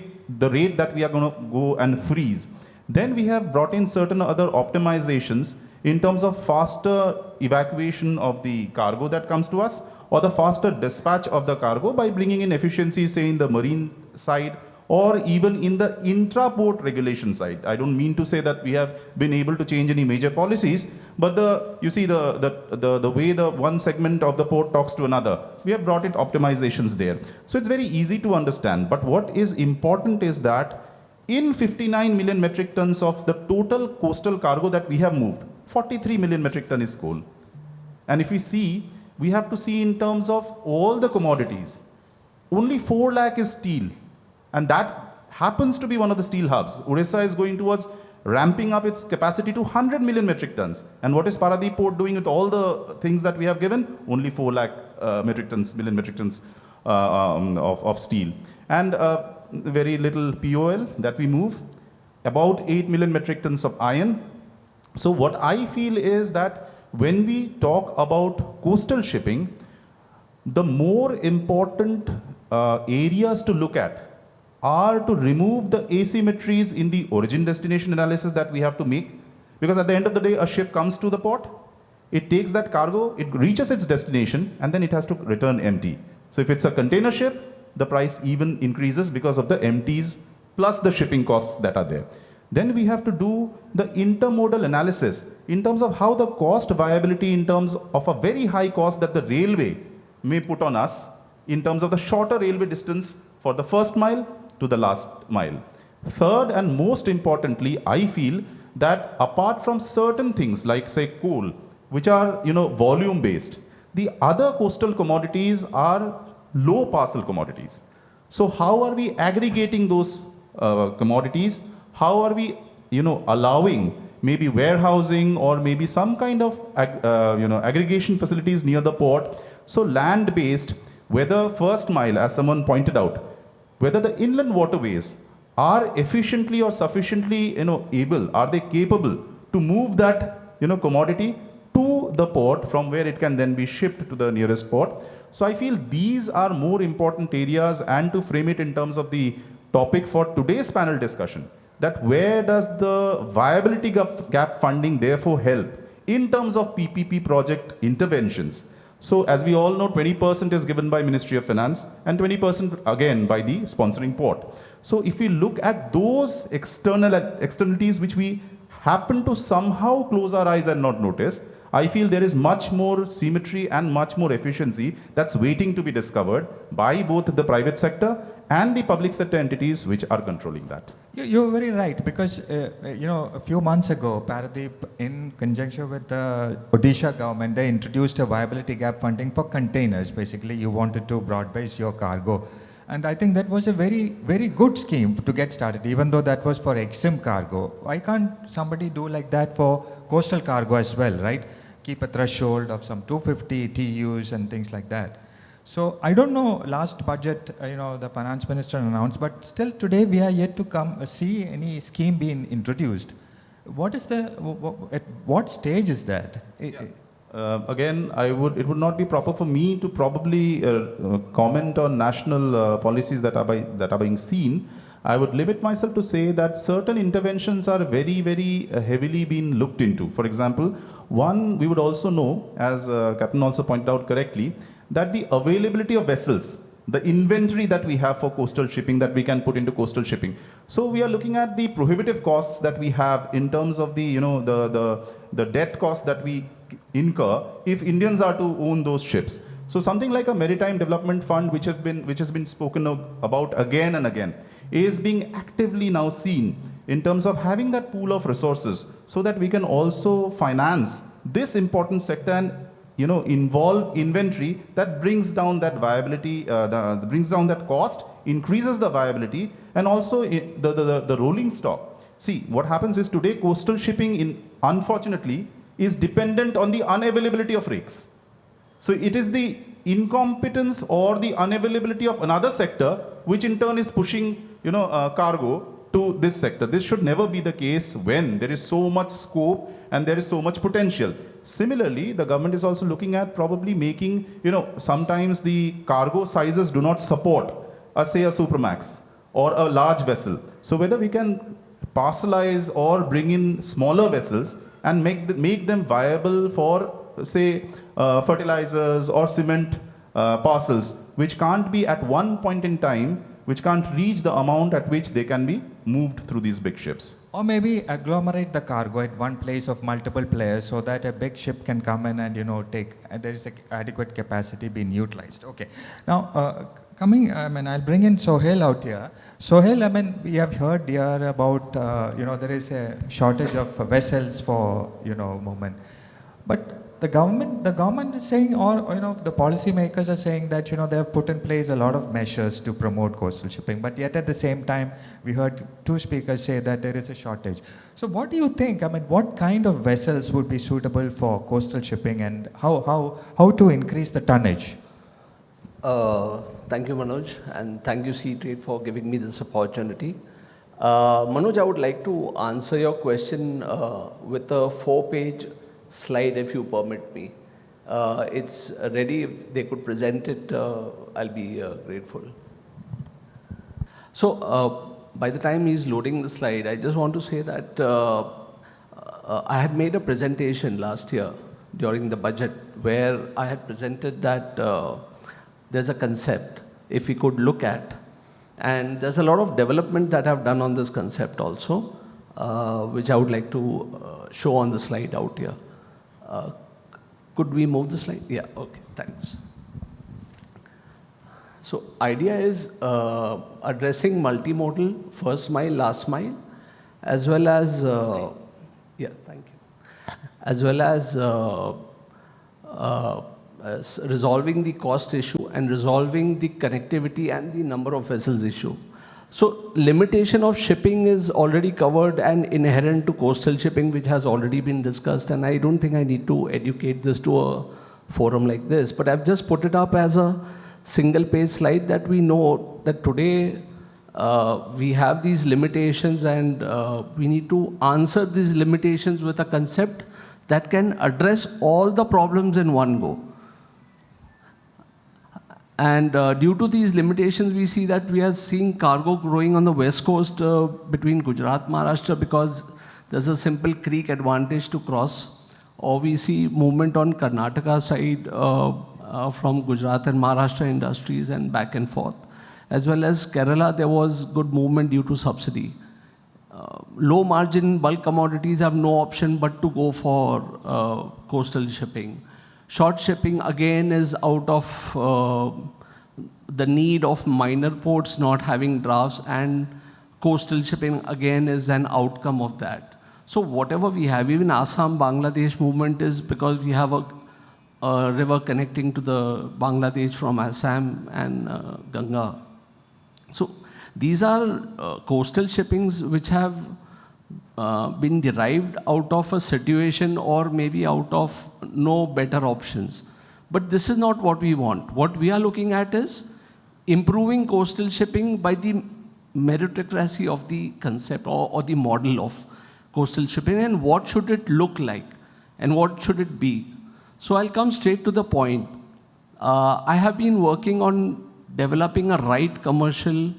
rate that we are going to go and freeze. Then we have brought in certain other optimizations in terms of faster evacuation of the cargo that comes to us, or the faster dispatch of the cargo by bringing in efficiencies, say in the marine side, or even in the intra-port regulation side. I don't mean to say that we have been able to change any major policies, but you see the way the one segment of the port talks to another, we have brought it optimizations there. So it's very easy to understand. But what is important is that in 59 million metric tons of the total coastal cargo that we have moved, 43 million metric ton is coal. And if we see, we have to see in terms of all the commodities. Only 4 lakh is steel, and that happens to be one of the steel hubs. Odisha is going towards ramping up its capacity to 100 million metric tons. And what is Paradip Port doing with all the things that we have given? Only 4 lakh million metric tons of steel. And very little POL that we move, about 8 million metric tons of iron. So what I feel is that when we talk about coastal shipping, the more important areas to look at are to remove the asymmetries in the origin destination analysis that we have to make. Because at the end of the day, a ship comes to the port, it takes that cargo, it reaches its destination, and then it has to return empty. So if it's a container ship, the price even increases because of the empties plus the shipping costs that are there. Then we have to do the intermodal analysis in terms of how the cost viability in terms of a very high cost that the railway may put on us in terms of the shorter railway distance for the first mile to the last mile. Third and most importantly, I feel that apart from certain things like say coal, which are volume based, the other coastal commodities are low parcel commodities. So how are we aggregating those commodities? How are we allowing maybe warehousing or maybe some kind of aggregation facilities near the port? So land based, whether first mile, as someone pointed out, whether the inland waterways are efficiently or sufficiently able, are they capable to move that commodity to the port from where it can then be shipped to the nearest port. So I feel these are more important areas, and to frame it in terms of the topic for today's panel discussion, that where does the viability gap funding therefore help in terms of PPP project interventions. So as we all know, 20% is given by Ministry of Finance and 20% again by the sponsoring port. So if we look at those externalities which we happen to somehow close our eyes and not notice, I feel there is much more symmetry and much more efficiency that's waiting to be discovered by both the private sector and the public sector entities which are controlling that. You're very right, because a few months ago, Paradip, in conjunction with the Odisha government, they introduced a viability gap funding for containers. Basically, you wanted to broad base your cargo. And I think that was a very, very good scheme to get started, even though that was for EXIM cargo. Why can't somebody do like that for coastal cargo as well, right? Keep a threshold of some 250 TEUs and things like that. So I don't know, last budget, the finance minister announced, but still today we are yet to see any scheme being introduced. What is at what stage is that? Yeah. Again, it would not be proper for me to probably comment on national policies that are being seen. I would limit myself to say that certain interventions are very, very heavily being looked into. For example, one, we would also know, as Captain also pointed out correctly, that the availability of vessels, the inventory that we have for coastal shipping that we can put into coastal shipping. So we are looking at the prohibitive costs that we have in terms of the, the debt costs that we incur if Indians are to own those ships. So something like a maritime development fund, which has been spoken about again and again, is being actively now seen in terms of having that pool of resources so that we can also finance this important sector and involve inventory that brings down that viability, brings down that cost, increases the viability, and also the rolling stock. See, what happens is today coastal shipping, unfortunately, is dependent on the unavailability of rakes. So it is the incompetence or the unavailability of another sector which in turn is pushing cargo to this sector. This should never be the case when there is so much scope and there is so much potential. Similarly, the government is also looking at probably making, sometimes the cargo sizes do not support, say a Supramax or a large vessel. So whether we can parcelize or bring in smaller vessels and make them viable for, say, fertilizers or cement parcels, which can't be at one point in time, which can't reach the amount at which they can be moved through these big ships. Or maybe agglomerate the cargo at one place of multiple players so that a big ship can come in and there is adequate capacity being utilized. Okay. Now, I'll bring in Sohail out here. Sohail, we have heard here about, there is a shortage of vessels for, movement. But the government is saying, or the policymakers are saying that they have put in place a lot of measures to promote coastal shipping, but yet at the same time we heard two speakers say that there is a shortage. So what do you think? I mean, what kind of vessels would be suitable for coastal shipping, and how to increase the tonnage? Thank you, Manoj, and thank you, Seatrade, for giving me this opportunity. Manoj, I would like to answer your question with a 4-page slide, if you permit me. It's ready. If they could present it, I'll be grateful. So, by the time he's loading the slide, I just want to say that I had made a presentation last year during the budget where I had presented that there's a concept, if we could look at, and there's a lot of development that I've done on this concept also, which I would like to show on the slide out here. Could we move the slide? Yeah, okay, thanks. So idea is addressing multimodal, first mile, last mile, as well as, yeah, thank you, as well as resolving the cost issue and resolving the connectivity and the number of vessels issue. So limitation of shipping is already covered and inherent to coastal shipping, which has already been discussed, and I don't think I need to educate this to a forum like this, but I've just put it up as a single page slide that we know that today we have these limitations, and we need to answer these limitations with a concept that can address all the problems in one go. And due to these limitations, we see that we are seeing cargo growing on the west coast between Gujarat, Maharashtra, because there's a simple creek advantage to cross. Or we see movement on Karnataka side from Gujarat and Maharashtra industries and back and forth. As well as Kerala, there was good movement due to subsidy. Low margin bulk commodities have no option but to go for coastal shipping. Short shipping again is out of the need of minor ports not having drafts, and coastal shipping again is an outcome of that. So whatever we have, even Assam, Bangladesh movement is because we have a river connecting to the Bangladesh from Assam and Ganga. So these are coastal shippings which have been derived out of a situation or maybe out of no better options. But this is not what we want. What we are looking at is improving coastal shipping by the meritocracy of the concept or the model of coastal shipping, and what should it look like and what should it be. So I'll come straight to the point. I have been working on developing a right commercial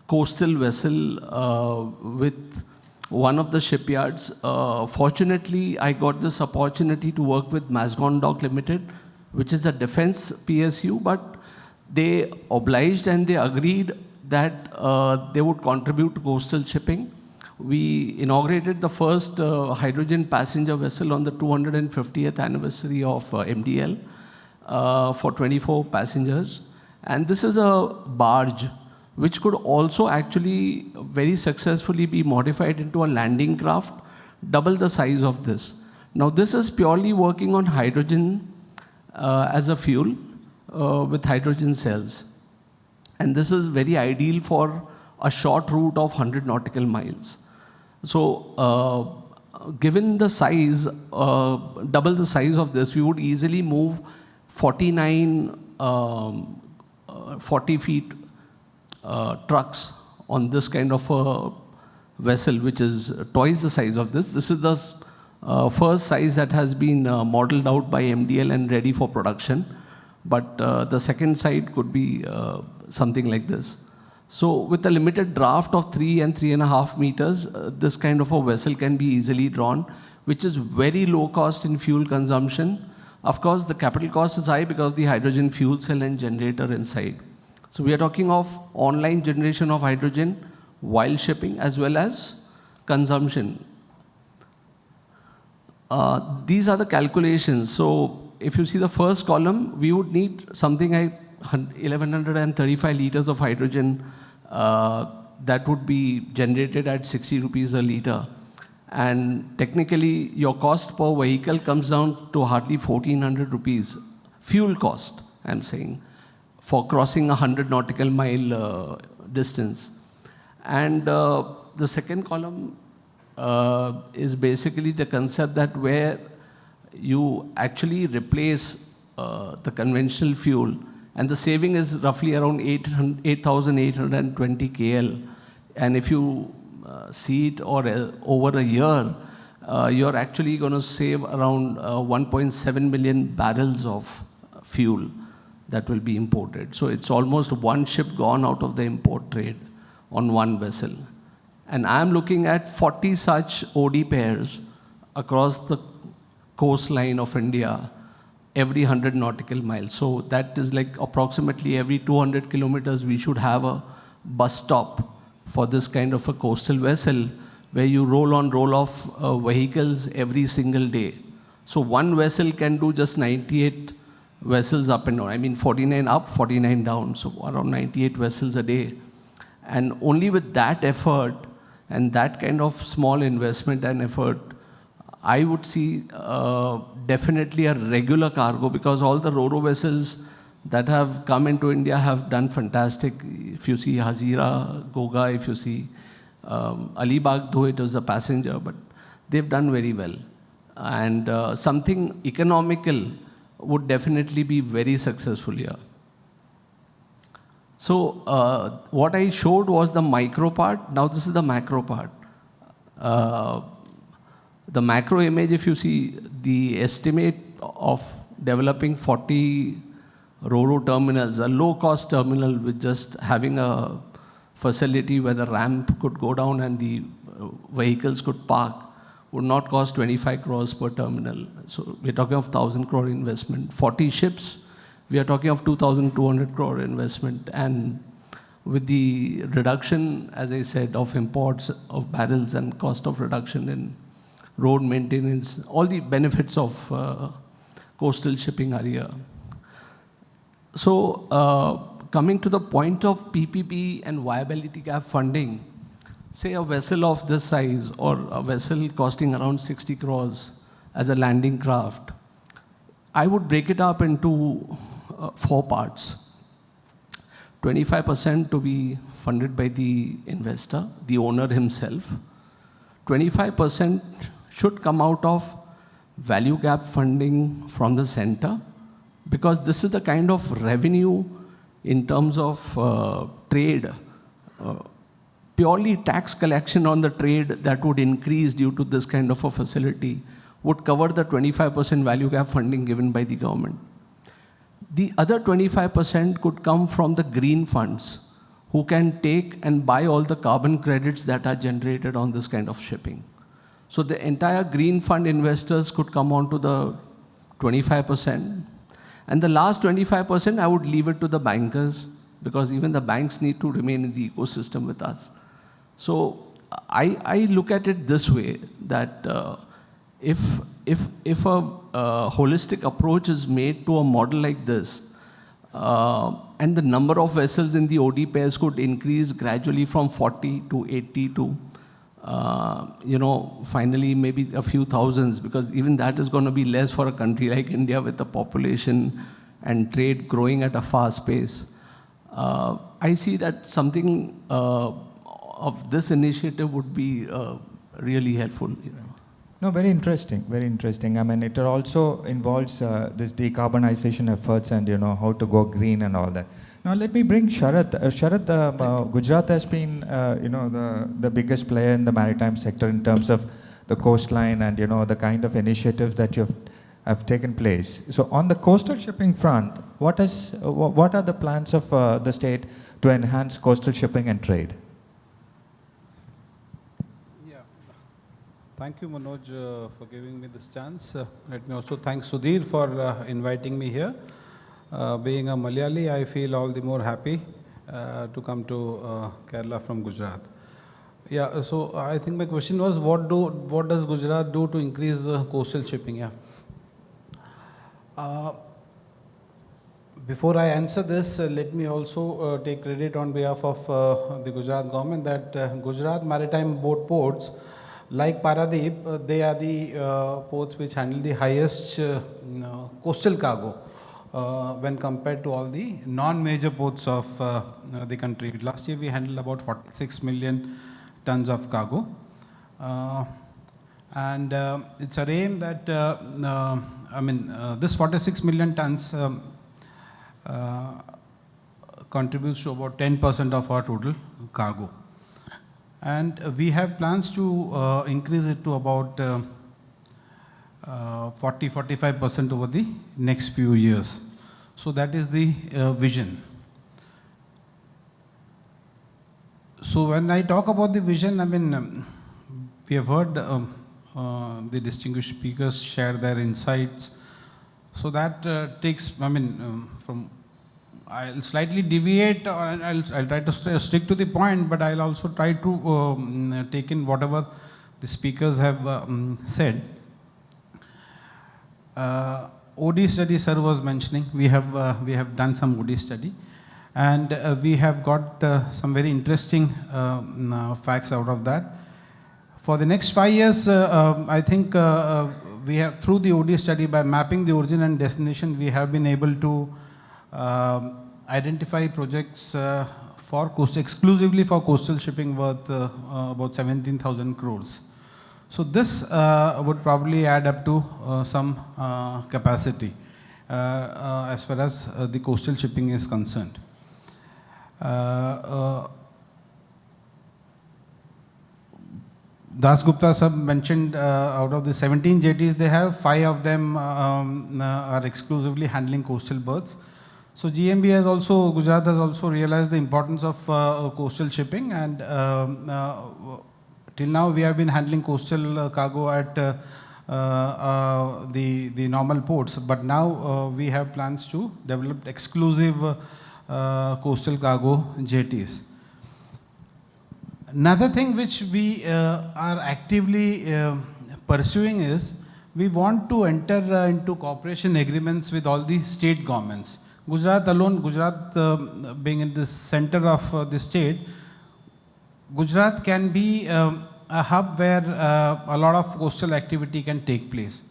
coastal vessel with one of the shipyards. Fortunately, I got this opportunity to work with Mazgon Dock Limited, which is a defense PSU, but they obliged and they agreed that they would contribute to coastal shipping. We inaugurated the first hydrogen passenger vessel on the 250th anniversary of MDL for 24 passengers. And this is a barge which could also actually very successfully be modified into a landing craft, double the size of this. Now this is purely working on hydrogen as a fuel with hydrogen cells. And this is very ideal for a short route of 100 nautical miles. So given the size, double the size of this, we would easily move 40 feet trucks on this kind of a vessel, which is twice the size of this. This is the first size that has been modeled out by MDL and ready for production. But the second side could be something like this. So with a limited draft of 3 and 3.5 meters, this kind of a vessel can be easily drawn, which is very low cost in fuel consumption. Of course, the capital cost is high because of the hydrogen fuel cell and generator inside. So we are talking of online generation of hydrogen while shipping as well as consumption. These are the calculations. So if you see the first column, we would need something like 1135 liters of hydrogen that would be generated at 60 rupees a liter. And technically, your cost per vehicle comes down to hardly 1,400 rupees. Fuel cost, I'm saying, for crossing 100 nautical mile distance. And the second column is basically the concept that where you actually replace the conventional fuel, and the saving is roughly around 8,820 KL. And if you see it over a year, you're actually going to save around 1.7 million barrels of fuel that will be imported. So it's almost one ship gone out of the import trade on one vessel. And I'm looking at 40 such OD pairs across the coastline of India every 100 nautical miles. So that is like approximately every 200 kilometers we should have a bus stop for this kind of a coastal vessel where you roll on, roll off vehicles every single day. So one vessel can do just 98 vessels up and down. I mean 49 up, 49 down, so around 98 vessels a day. And only with that effort and that kind of small investment and effort, I would see definitely a regular cargo, because all the Ro-Ro vessels that have come into India have done fantastic. If you see Hazira, Goga, if you see Alibag, though it was a passenger, but they've done very well. And something economical would definitely be very successful here. So what I showed was the micro part. Now this is the macro part. The macro image, if you see the estimate of developing 40 Ro-Ro terminals, a low-cost terminal with just having a facility where the ramp could go down and the vehicles could park, would not cost 25 crores per terminal. So we're talking of 1,000 crore investment. 40 ships, we are talking of 2,200 crore investment. And with the reduction, as I said, of imports of barrels and cost of reduction in road maintenance, all the benefits of coastal shipping are here. So coming to the point of PPP and viability gap funding, say a vessel of this size or a vessel costing around 60 crores as a landing craft, I would break it up into 4 parts. 25% to be funded by the investor, the owner himself. 25% should come out of value gap funding from the center, because this is the kind of revenue in terms of trade, purely tax collection on the trade that would increase due to this kind of a facility would cover the 25% value gap funding given by the government. The other 25% could come from the green funds, who can take and buy all the carbon credits that are generated on this kind of shipping. So the entire green fund investors could come on to the 25%. And the last 25%, I would leave it to the bankers, because even the banks need to remain in the ecosystem with us. So I look at it this way, that if a holistic approach is made to a model like this, and the number of vessels in the OD pairs could increase gradually from 40 to 80 to finally maybe a few thousands, because even that is going to be less for a country like India with the population and trade growing at a fast pace. I see that something of this initiative would be really helpful. No, very interesting, very interesting. I mean, it also involves this decarbonization efforts and, how to go green and all that. Now, let me bring Sharath. Gujarat has been, the biggest player in the maritime sector in terms of the coastline and, the kind of initiatives that have taken place. So, on the coastal shipping front, what are the plans of the state to enhance coastal shipping and trade? Thank you, Manoj, for giving me this chance. Let me also thank Sudhir for inviting me here. Being a Malayali, I feel all the more happy to come to Kerala from Gujarat. Yeah, so I think my question was, what does Gujarat do to increase coastal shipping? Yeah. Before I answer this, let me also take credit on behalf of the Gujarat government that Gujarat Maritime Board Ports Like Paradip, they are the ports which handle the highest coastal cargo when compared to all the non-major ports of the country. Last year we handled about 46 million tons of cargo. And it's our aim that, this 46 million tons contributes to about 10% of our total cargo. And we have plans to increase it to about 40-45% over the next few years. So that is the vision. So when I talk about the vision, we have heard the distinguished speakers share their insights. So that takes, from, I'll slightly deviate, or I'll try to stick to the point, but I'll also try to take in whatever the speakers have said. OD study, sir was mentioning. We have done some OD study, and we have got some very interesting facts out of that. For the next 5 years, I think we have, through the OD study, by mapping the origin and destination, we have been able to identify projects exclusively for coastal shipping worth about 17,000 crores. So this would probably add up to some capacity as far as the coastal shipping is concerned. Dasgupta sir mentioned out of the 17 jetties they have, 5 of them are exclusively handling coastal berths. So GMB has also, Gujarat has also realized the importance of coastal shipping, and till now we have been handling coastal cargo at the normal ports, but now we have plans to develop exclusive coastal cargo jetties. Another thing which we are actively pursuing is we want to enter into cooperation agreements with all the state governments. Gujarat alone, being in the center of the state, Gujarat can be a hub where a lot of coastal activity can take place.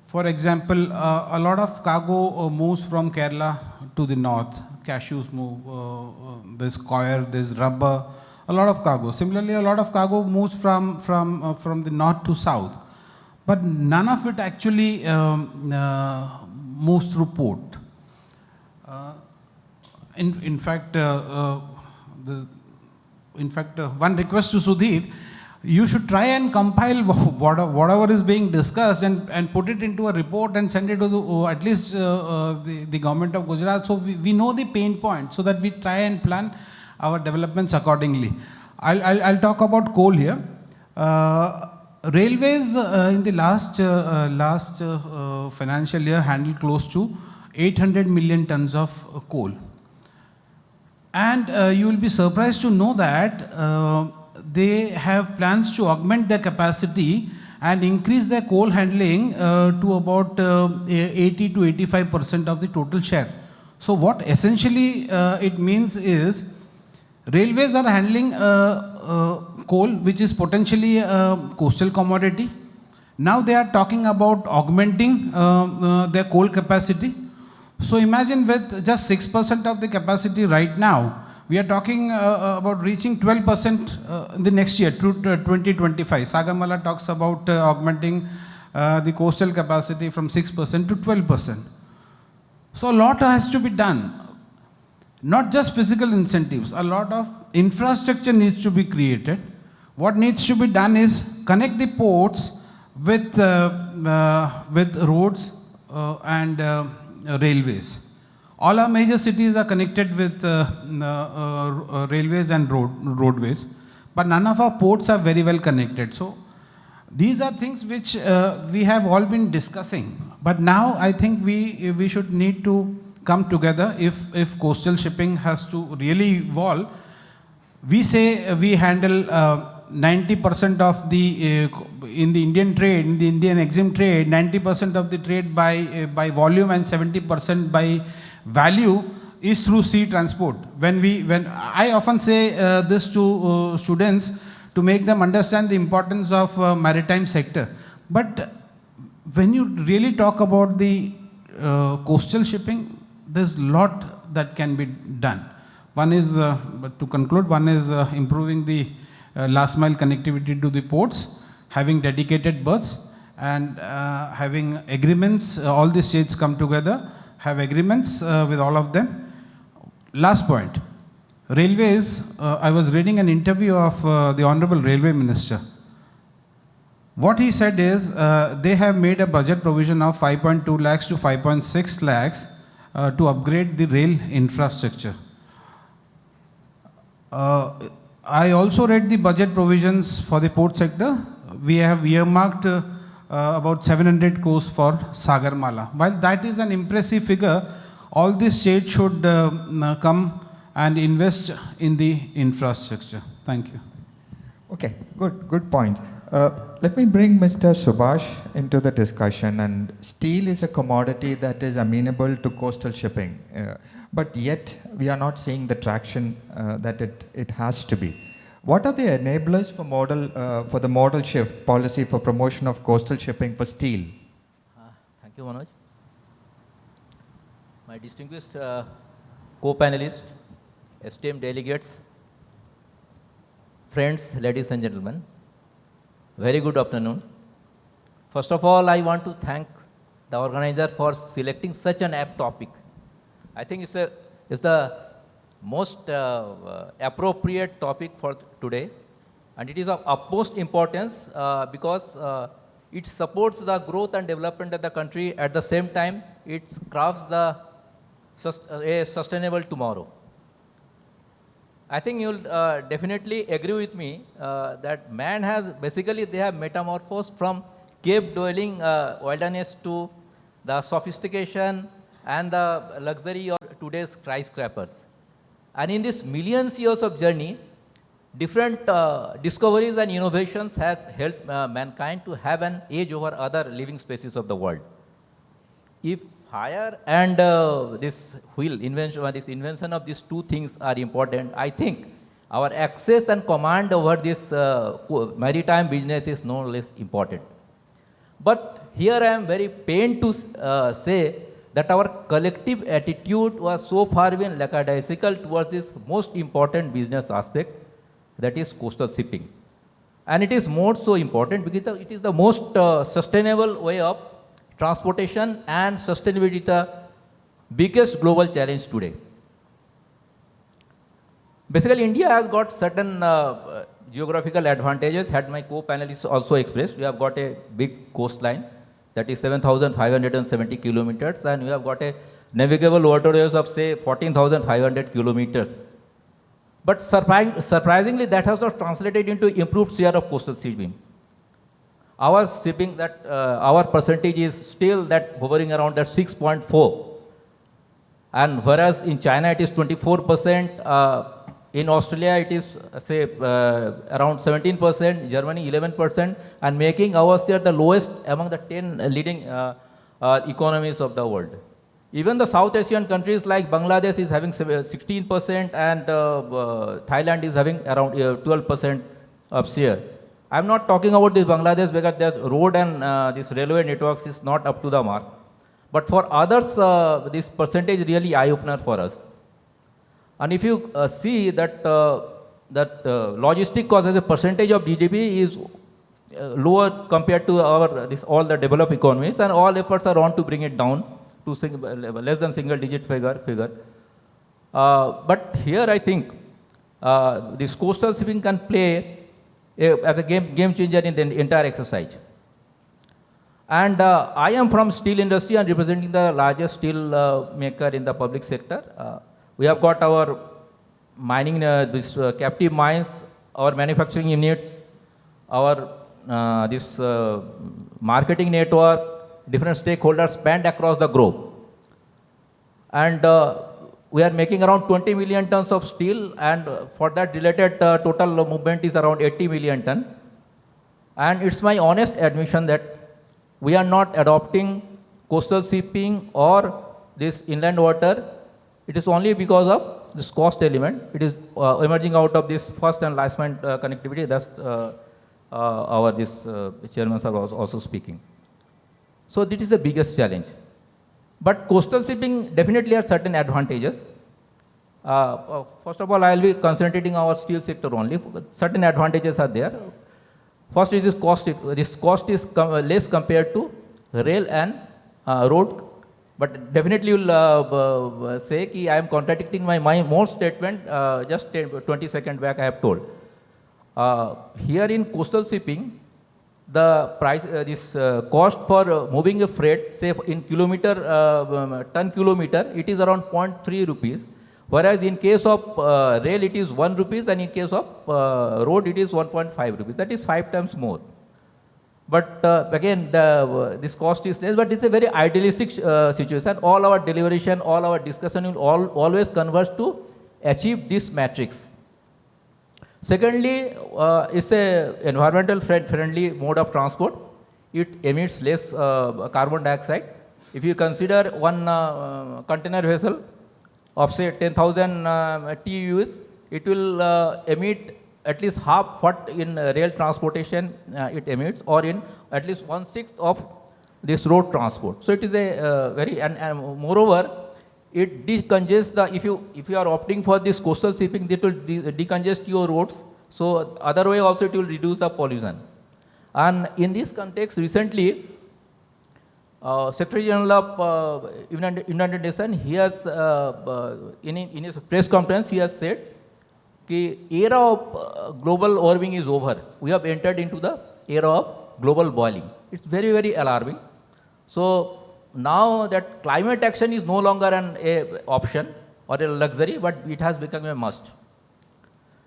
For example, a lot of cargo moves from Kerala to the north. Cashews move, there's coir, there's rubber, a lot of cargo. Similarly, a lot of cargo moves from the north to south. But none of it actually moves through port. In fact, one request to Sudhir, you should try and compile whatever is being discussed and put it into a report and send it to at least the government of Gujarat, so we know the pain point, so that we try and plan our developments accordingly. I'll talk about coal here. Railways in the last financial year handled close to 800 million tons of coal. And you will be surprised to know that they have plans to augment their capacity and increase their coal handling to about 80 to 85% of the total share. So what essentially it means is, railways are handling coal, which is potentially a coastal commodity. Now they are talking about augmenting their coal capacity. So imagine with just 6% of the capacity right now, we are talking about reaching 12% in the next year, to 2025. Sagamala talks about augmenting the coastal capacity from 6% to 12%. So a lot has to be done. Not just physical incentives, a lot of infrastructure needs to be created. What needs to be done is connect the ports with roads and railways. All our major cities are connected with railways and roadways, but none of our ports are very well connected. So these are things which we have all been discussing. But now I think we should need to come together if coastal shipping has to really evolve. We say we handle 90% of the in the Indian trade, in the Indian EXIM trade, 90% of the trade by volume and 70% by value is through sea transport. When I often say this to students, to make them understand the importance of maritime sector. But when you really talk about the coastal shipping, there's a lot that can be done. One is, to conclude, one is improving the last mile connectivity to the ports, having dedicated berths, and having agreements. All the states come together, have agreements with all of them. Last point, railways. I was reading an interview of the Honorable Railway Minister. What he said is they have made a budget provision of 5.2 lakhs to 5.6 lakhs to upgrade the rail infrastructure. I also read the budget provisions for the port sector. We have earmarked about 700 crores for Sagarmala. While that is an impressive figure, all the states should come and invest in the infrastructure. Thank you. Okay, good point. Let me bring Mr. Subhash into the discussion. And steel is a commodity that is amenable to coastal shipping, but yet we are not seeing the traction that it has to be. What are the enablers for the modal shift policy for promotion of coastal shipping for steel? Thank you, Manoj. My distinguished co-panelists, esteemed delegates, friends, ladies and gentlemen, very good afternoon. First of all, I want to thank the organizer for selecting such an apt topic. I think it's the most appropriate topic for today, and it is of utmost importance because it supports the growth and development of the country. At the same time, it crafts a sustainable tomorrow. I think you'll definitely agree with me that man has they have metamorphosed from cave-dwelling wilderness to the sophistication and the luxury of today's skyscrapers. And in this millions years of journey, different discoveries and innovations have helped mankind to have an edge over other living species of the world. If fire and this invention of these two things are important, I think our access and command over this maritime business is no less important. But here I am very pained to say that our collective attitude was so far been lackadaisical towards this most important business aspect, that is coastal shipping. And it is more so important because it is the most sustainable way of transportation, and sustainability is the biggest global challenge today. Basically, India has got certain geographical advantages, had my co-panelists also expressed. We have got a big coastline, that is 7,570 kilometers, and we have got a navigable waterways of say 14,500 kilometers. But surprisingly, that has not translated into improved share of coastal shipping. Our shipping, our percentage is still that hovering around that 6.4, and whereas in China it is 24%, in Australia it is say around 17%, Germany 11%, and making our share the lowest among the 10 leading economies of the world. Even the South Asian countries like Bangladesh is having 16%, and Thailand is having around 12% of share. I'm not talking about this Bangladesh because their road and this railway networks is not up to the mark. But for others, this percentage really eye-opener for us. And if you see that logistic cost as a percentage of GDP is lower compared to all the developed economies, and all efforts are on to bring it down to less than single-digit figure. But here I think this coastal shipping can play as a game changer in the entire exercise. And I am from steel industry and representing the largest steel maker in the public sector. We have got our mining, captive mines, our manufacturing units, our marketing network, different stakeholders spanned across the globe. And we are making around 20 million tons of steel, and for that related total movement is around 80 million tons. And it's my honest admission that we are not adopting coastal shipping or this inland water. It is only because of this cost element. It is emerging out of this first and last mile connectivity. That's our chairman sir was also speaking. So this is the biggest challenge. But coastal shipping definitely has certain advantages. First of all, I will be concentrating our steel sector only. Certain advantages are there. First is this cost. This cost is less compared to rail and road. But definitely you will say that I am contradicting my more statement just 20 seconds back I have told. Here in coastal shipping, the price, cost for moving a freight, say in ton kilometer, it is around 0.3 rupees. Whereas in case of rail, it is 1 rupees, and in case of road, it is 1.5 rupees. That is 5 times more. But again, this cost is less, but it's a very idealistic situation. All our deliberation, all our discussion will always converge to achieve this matrix. Secondly, it's a environmental friendly mode of transport. It emits less carbon dioxide. If you consider one container vessel of say 10,000 TEUs, it will emit at least half what in rail transportation it emits, or in at least 1/6 of this road transport. So it is a very, and moreover, it decongests the, if you are opting for this coastal shipping, it will decongest your roads. So other way also it will reduce the pollution. And in this context, recently, Secretary General of United Nations, he has, in his press conference, he has said, the era of global warming is over. We have entered into the era of global boiling. It's very, very alarming. So now that climate action is no longer an option or a luxury, but it has become a must.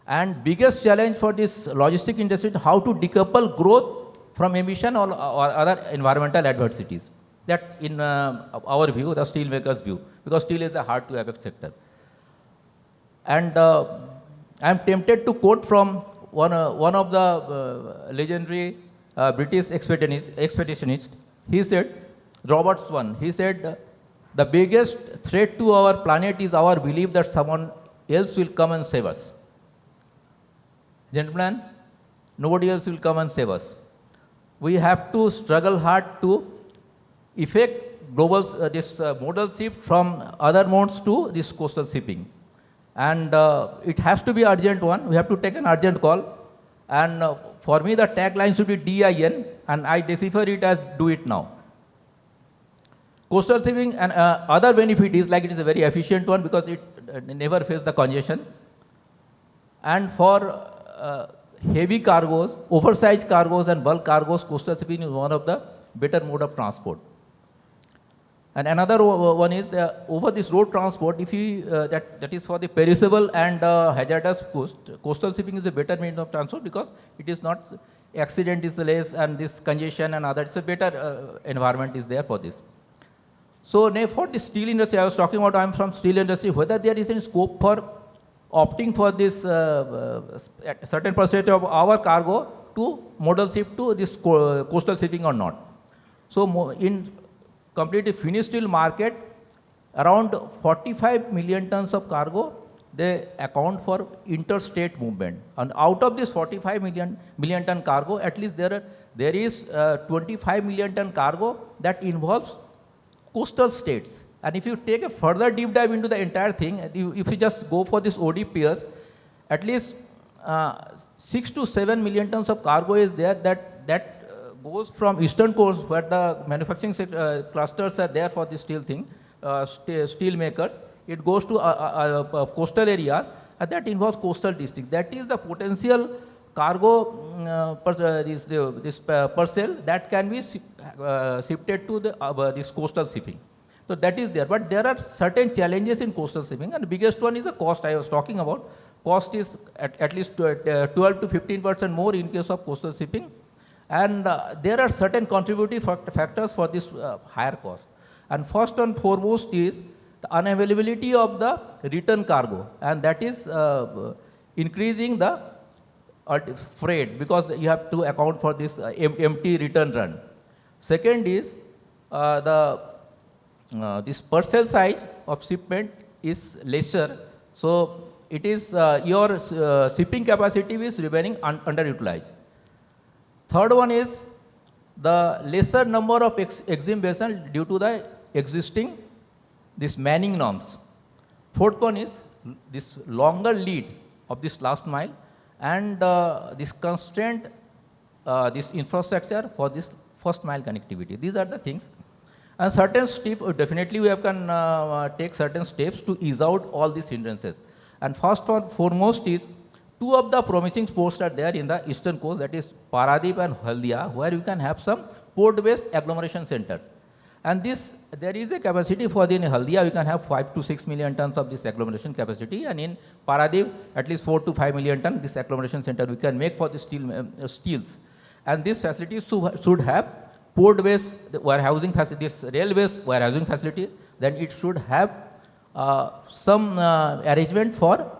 And biggest challenge for this logistic industry is how to decouple growth from emission or other environmental adversities. That in our view, the steel makers' view, because steel is a hard to affect sector. And I am tempted to quote from one of the legendary British expeditionist. He said, Robert Swan, he said, the biggest threat to our planet is our belief that someone else will come and save us. Gentlemen, nobody else will come and save us. We have to struggle hard to effect global this modal shift from other modes to this coastal shipping. And it has to be urgent one. We have to take an urgent call. And for me, the tagline should be DIN, and I decipher it as do it now. Coastal shipping and other benefit is like it is a very efficient one because it never faces the congestion. And for heavy cargoes, oversized cargoes and bulk cargoes, coastal shipping is one of the better mode of transport. And another one is over this road transport, if you, that is for the perishable and hazardous coastal shipping is a better mode of transport because it is not, accident is less and this congestion and other, it's a better environment is there for this. So for the steel industry, I was talking about, I am from steel industry, whether there is any scope for opting for this certain percentage of our cargo to modal ship to this coastal shipping or not. So in completely finished steel market, around 45 million tons of cargo, they account for interstate movement. And out of this 45 million ton cargo, at least there is 25 million ton cargo that involves coastal states. And if you take a further deep dive into the entire thing, if you just go for this OD pairs, at least 6 to 7 million tons of cargo is there that goes from eastern coast where the manufacturing clusters are there for the steel thing, steel makers. It goes to coastal areas and that involves coastal district. That is the potential cargo this parcel that can be shifted to this coastal shipping. So that is there, but there are certain challenges in coastal shipping, and the biggest one is the cost I was talking about. Cost is at least 12 to 15% more in case of coastal shipping, and there are certain contributing factors for this higher cost. And first and foremost is the unavailability of the return cargo, and that is increasing the freight because you have to account for this empty return run. Second is this parcel size of shipment is lesser, So it is your shipping capacity is remaining underutilized. Third one is the lesser number of exim vessels due to the existing this manning norms. Fourth one is this longer lead of this last mile and this constraint, this infrastructure for this first mile connectivity. These are the things. And certain steps, definitely we can take certain steps to ease out all these hindrances. And first and foremost is, two of the promising ports are there in the eastern coast, that is Paradip and Haldia, where you can have some port-based agglomeration center. And this, there is a capacity for in Haldia, we can have 5 to 6 million tons of this agglomeration capacity, and in Paradip, at least 4 to 5 million tons, this agglomeration center we can make for the steels. And this facility should have port-based warehousing facility, this rail-based warehousing facility, then it should have some arrangement for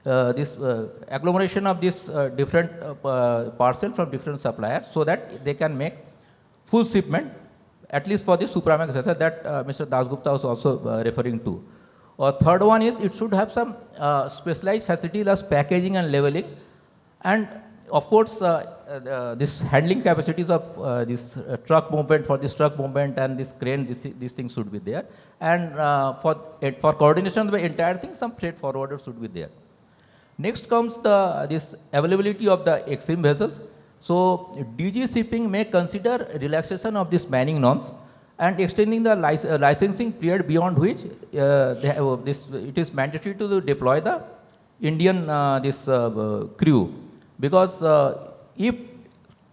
this agglomeration of this different parcel from different suppliers, so that they can make full shipment, at least for the Supramax vessel that Mr. Dasgupta was also referring to. Third one is, it should have some specialized facilities as packaging and leveling, and of course this handling capacities of this truck movement, for this truck movement and this crane, these things should be there, and for coordination of the entire thing, some freight forwarders should be there. Next comes this availability of the exim vessels. So DG Shipping may consider relaxation of this manning norms and extending the licensing period beyond which it is mandatory to deploy the Indian crew. Because if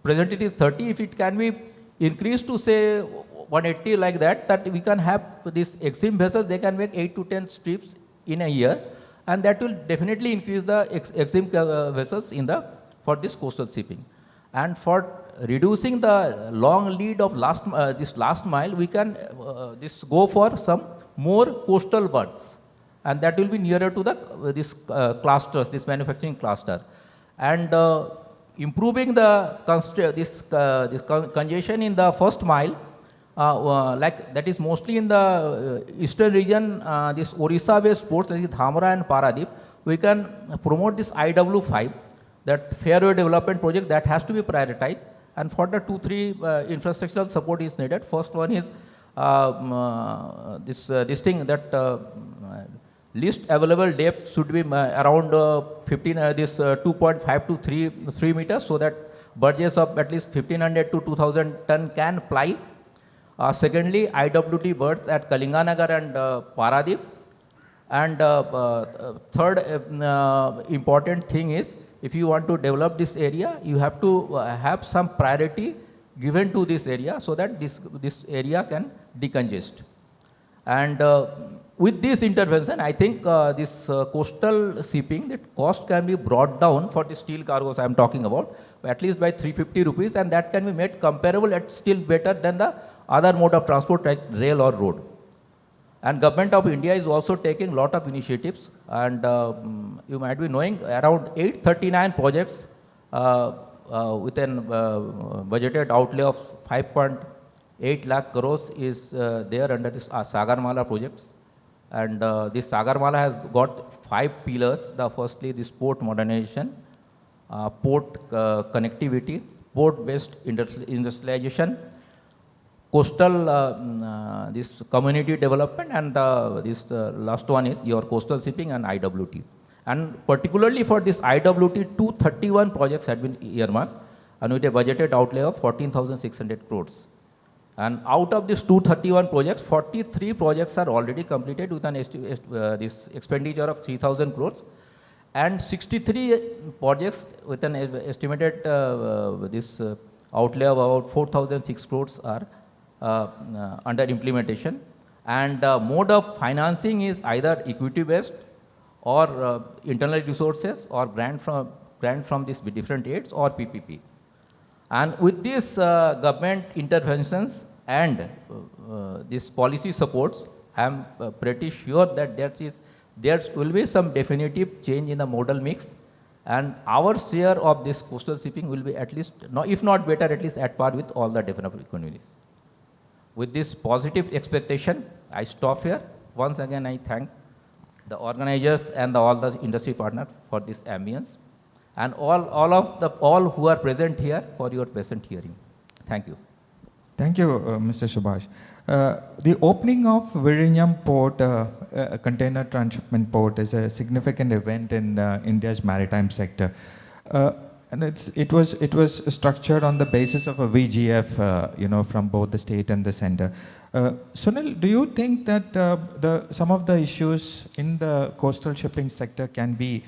present it is 30, if it can be increased to say 180 like that, that we can have this exim vessels, they can make 8 to 10 trips in a year, and that will definitely increase the exim vessels for this coastal shipping. And for reducing the long lead of this last mile, we can go for some more coastal berths, and that will be nearer to this clusters, this manufacturing cluster, and improving the congestion in the first mile, like that is mostly in the eastern region, this Orissa-based ports, that is Dhamra and Paradip. We can promote this IW5, that fairway development project, that has to be prioritized, and for the 2-3 infrastructural support is needed. First one is this thing that least available depth should be around 2.5 to 3 meters, so that barges of at least 1500 to 2000 ton can ply. Secondly, IWT berths at Kalinganagar and Paradip. And third important thing is, if you want to develop this area, you have to have some priority given to this area, so that this area can decongest. And with this intervention, I think this coastal shipping, that cost can be brought down for the steel cargoes I am talking about, at least by 350 rupees, and that can be made comparable at still better than the other mode of transport like rail or road. And Government of India is also taking lot of initiatives, and you might be knowing around 839 projects with an budgeted outlay of 5.8 lakh crores is there under this Sagarmala projects. And this Sagarmala has got 5 pillars. The firstly, this port modernization, port connectivity, port-based industrialization, coastal this community development, and this last one is your coastal shipping and IWT. And particularly for this IWT, 231 projects had been earmarked, and with a budgeted outlay of 14,600 crores. And out of these 231 projects, 43 projects are already completed with an this expenditure of 3,000 crores, and 63 projects with an estimated this outlay of about 4,006 crores are under implementation. And mode of financing is either equity based or internal resources or grant from these different aids or PPP. And with these government interventions and these policy supports, I am pretty sure that there will be some definitive change in the modal mix, and our share of this coastal shipping will be at least, if not better, at least at par with all the developed economies. With this positive expectation, I stop here. Once again, I thank the organizers and all the industry partners for this ambience, and all who are present here for your present hearing. Thank you. Thank you, Mr. Subhash. The opening of Vizhinjam Port, container transshipment port, is a significant event in India's maritime sector. And it was structured on the basis of a VGF, from both the state and the center. Sunil, do you think that some of the issues in the coastal shipping sector can be,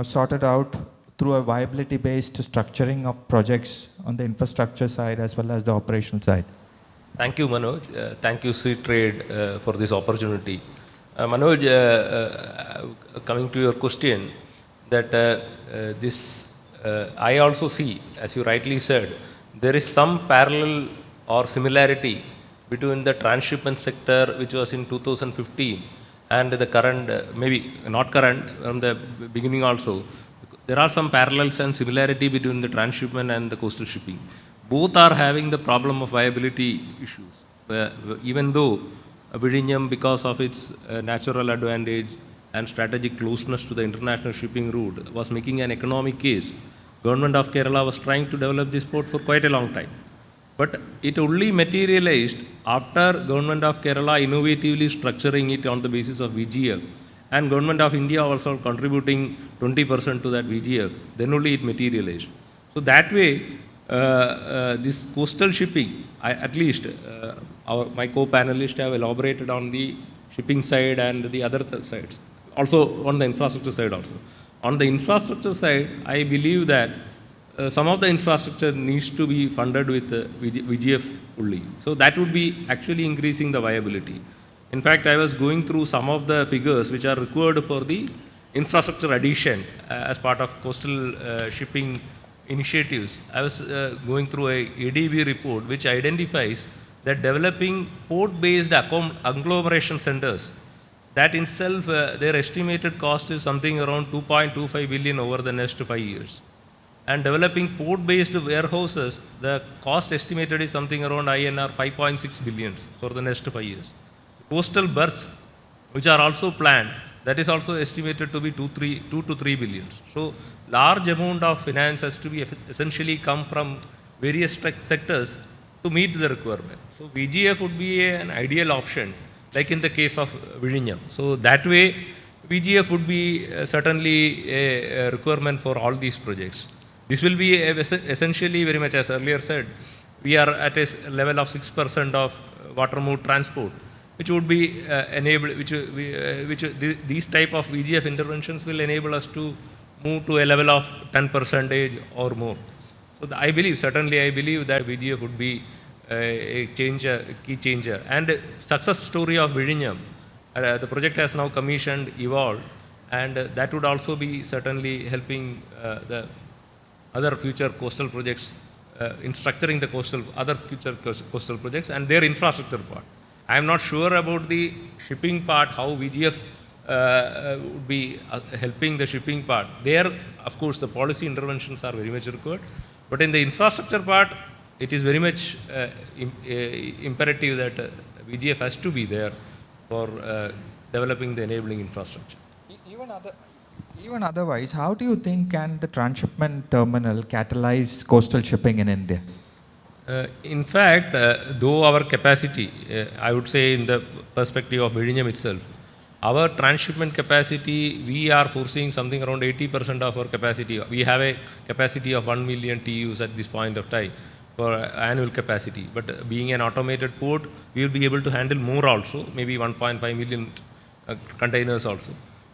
sorted out through a viability-based structuring of projects on the infrastructure side as well as the operational side? Thank you, Manoj. Thank you, Seatrade, for this opportunity. Manoj, coming to your question, that I also see, as you rightly said, there is some parallel or similarity between the transshipment sector, which was in 2015, and the current, maybe not current, from the beginning also. There are some parallels and similarity between the transshipment and the coastal shipping. Both are having the problem of viability issues. Even though Vizhinjam, because of its natural advantage and strategic closeness to the international shipping route, was making an economic case, Government of Kerala was trying to develop this port for quite a long time. But it only materialized after Government of Kerala innovatively structuring it on the basis of VGF, and Government of India also contributing 20% to that VGF, then only it materialized. So that way, this coastal shipping, at least my co-panelists have elaborated on the shipping side and the other sides, also on the infrastructure side also. On the infrastructure side, I believe that some of the infrastructure needs to be funded with VGF only. So that would be actually increasing the viability. In fact, I was going through some of the figures which are required for the infrastructure addition as part of coastal shipping initiatives. I was going through a ADB report which identifies that developing port-based agglomeration centers, that in itself, their estimated cost is something around 2.25 billion over the next 5 years. And developing port-based warehouses, the cost estimated is something around INR 5.6 billion for the next 5 years. Coastal berths, which are also planned, that is also estimated to be 2 to 3 billion. So large amount of finance has to be essentially come from various sectors to meet the requirement. So VGF would be an ideal option, like in the case of Vizhinjam. So that way, VGF would be certainly a requirement for all these projects. This will be essentially very much, as earlier said, we are at a level of 6% of water mode transport, which would be enabled, these type of VGF interventions will enable us to move to a level of 10% or more. So I believe, certainly I believe that VGF would be a changer, key changer. And the success story of Vizhinjam, the project has now commissioned, evolved, and that would also be certainly helping the other future coastal projects in structuring the other future coastal projects and their infrastructure part. I am not sure about the shipping part, how VGF would be helping the shipping part. There, of course, the policy interventions are very much required. But in the infrastructure part, it is very much imperative that VGF has to be there for developing the enabling infrastructure. Even otherwise, how do you think can the transshipment terminal catalyze coastal shipping in India? In fact, though our capacity, I would say in the perspective of Vizhinjam itself, our transshipment capacity, we are foreseeing something around 80% of our capacity. We have a capacity of 1 million TEUs at this point of time for annual capacity. But being an automated port, we will be able to handle more also, maybe 1.5 million containers also,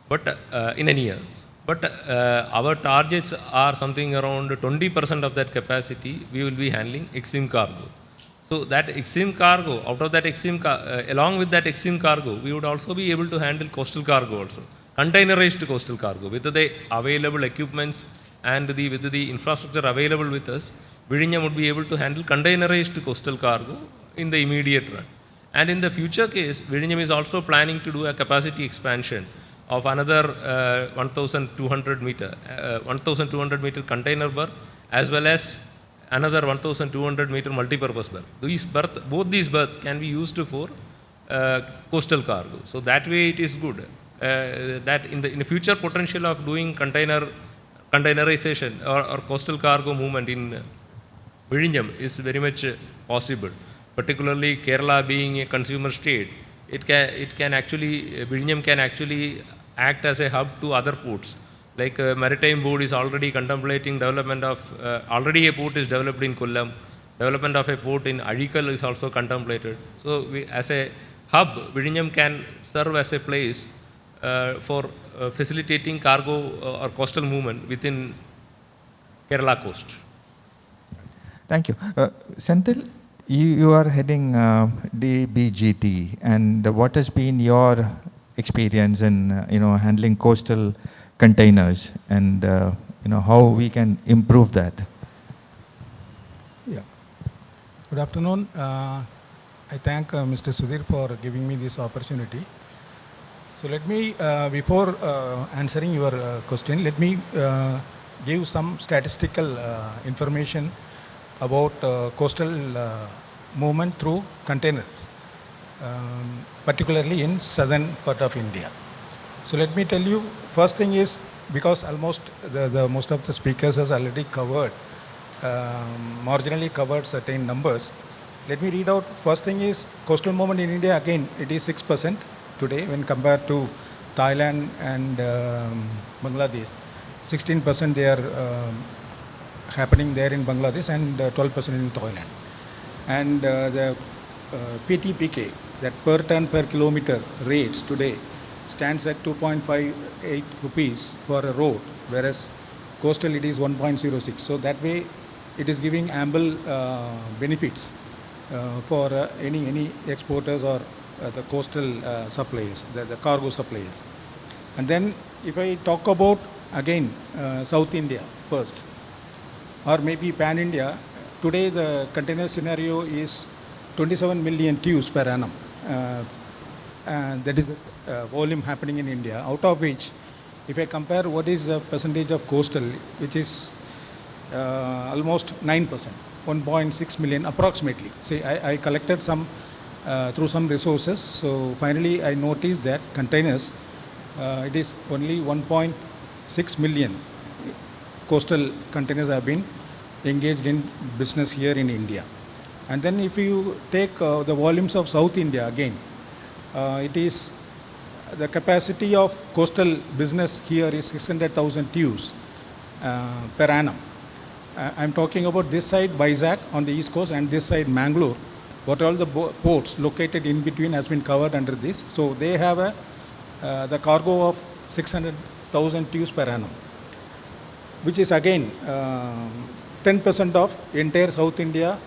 but in a year. But our targets are something around 20% of that capacity we will be handling EXIM cargo. So that EXIM cargo, out of that EXIM, along with that EXIM cargo, we would also be able to handle coastal cargo also, containerized coastal cargo with the available equipments and with the infrastructure available with us. Vizhinjam would be able to handle containerized coastal cargo in the immediate run. And in the future case, Vizhinjam is also planning to do a capacity expansion of another 1,200 meter container berth, as well as another 1,200 meter multi-purpose berth. Both these berths can be used for coastal cargo. So that way it is good. that in the future potential of doing containerization or coastal cargo movement in Vizhinjam is very much possible. Particularly Kerala being a consumer state, Vizhinjam can actually act as a hub to other ports. Like Maritime Board is already contemplating development of, already a port is developed in Kollam, development of a port in Adikal is also contemplated. So as a hub, Vizhinjam can serve as a place for facilitating cargo or coastal movement within Kerala coast. Thank you. Senthil, you are heading DBGT, and what has been your experience in handling coastal containers, and how we can improve that? Yeah. Good afternoon. I thank Mr. Sudhir for giving me this opportunity. So let me, before answering your question, let me give some statistical information about coastal movement through containers, particularly in southern part of India. So let me tell you, first thing is, because almost most of the speakers has already covered, marginally covered certain numbers. Let me read out. First thing is coastal movement in India, again, it is 6% today when compared to Thailand and Bangladesh. 16% they are happening there in Bangladesh and 12% in Thailand. And the PTPK, that per ton per kilometer rates today stands at 2.58 rupees for a road, whereas coastal it is 1.06. So that way it is giving ample benefits for any exporters or the coastal suppliers, the cargo suppliers. And then if I talk about again South India first, or maybe Pan India, today the container scenario is 27 million TEUs per annum. And that is the volume happening in India, out of which, if I compare what is the percentage of coastal, which is almost 9%, 1.6 million approximately. Say I collected some through some resources, so finally I noticed that containers, it is only 1.6 million coastal containers have been engaged in business here in India. And then if you take the volumes of South India again, it is the capacity of coastal business here is 600,000 TEUs per annum. I'm talking about this side Vizag on the east coast and this side Mangalore. What all the ports located in between has been covered under this. So they have the cargo of 600,000 TEUs per annum, which is again 10% of entire South India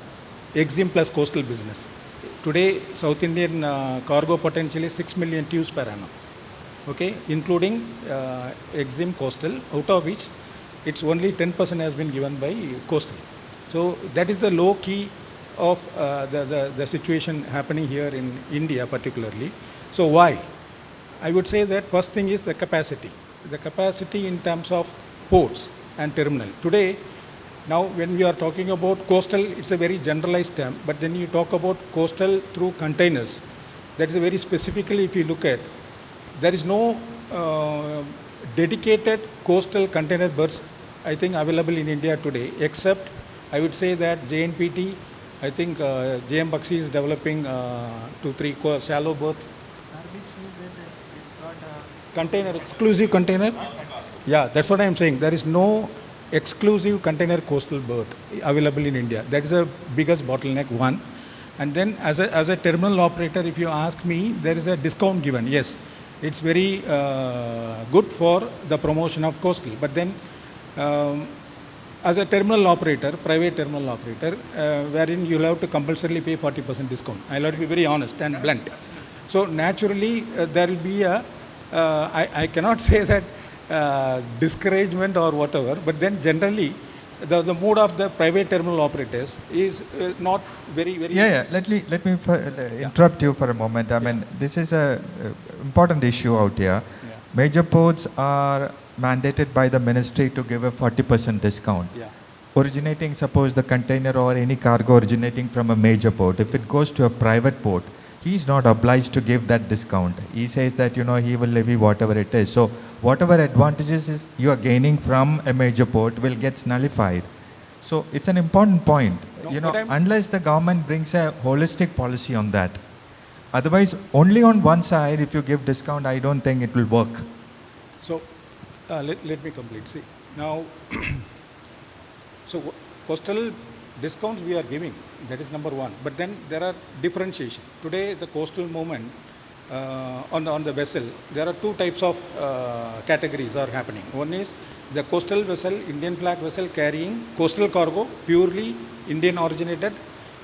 EXIM plus coastal business. Today, South Indian cargo potential is 6 million TEUs per annum, okay, including EXIM coastal, out of which it's only 10% has been given by coastal. So that is the low key of the situation happening here in India particularly. So why? I would say that first thing is the capacity. The capacity in terms of ports and terminal. Today, now when we are talking about coastal, it's a very generalized term, but then you talk about coastal through containers. That is a very specifically, if you look at, there is no dedicated coastal container berths, I think, available in India today, except I would say that JNPT, I think JM Baxi is developing 2-3 shallow berth. Container, exclusive container? Yeah, that's what I'm saying. There is no exclusive container coastal berth available in India. That is the biggest bottleneck, one. And then as a terminal operator, if you ask me, there is a discount given. Yes, it's very good for the promotion of coastal. But then as a terminal operator, private terminal operator, wherein you'll have to compulsorily pay 40% discount. I'll have to be very honest and blunt. So naturally, there will be a, I cannot say that discouragement or whatever, but then generally the mood of the private terminal operators is not very. Let me interrupt you for a moment. I mean, this is a important issue out here. Yeah. Major ports are mandated by the ministry to give a 40% discount. Yeah. Originating, suppose the container or any cargo originating from a major port, if it goes to a private port, he's not obliged to give that discount. He says that, he will levy whatever it is. So whatever advantages is you are gaining from a major port will get nullified. So it's an important point, unless the government brings a holistic policy on that. Otherwise, only on one side, if you give discount, I don't think it will work. So let me complete. See, now, so coastal discounts we are giving, that is number one. But then there are differentiation. Today, the coastal movement on the vessel, there are two types of categories are happening. One is the coastal vessel, Indian flag vessel carrying coastal cargo, purely Indian originated,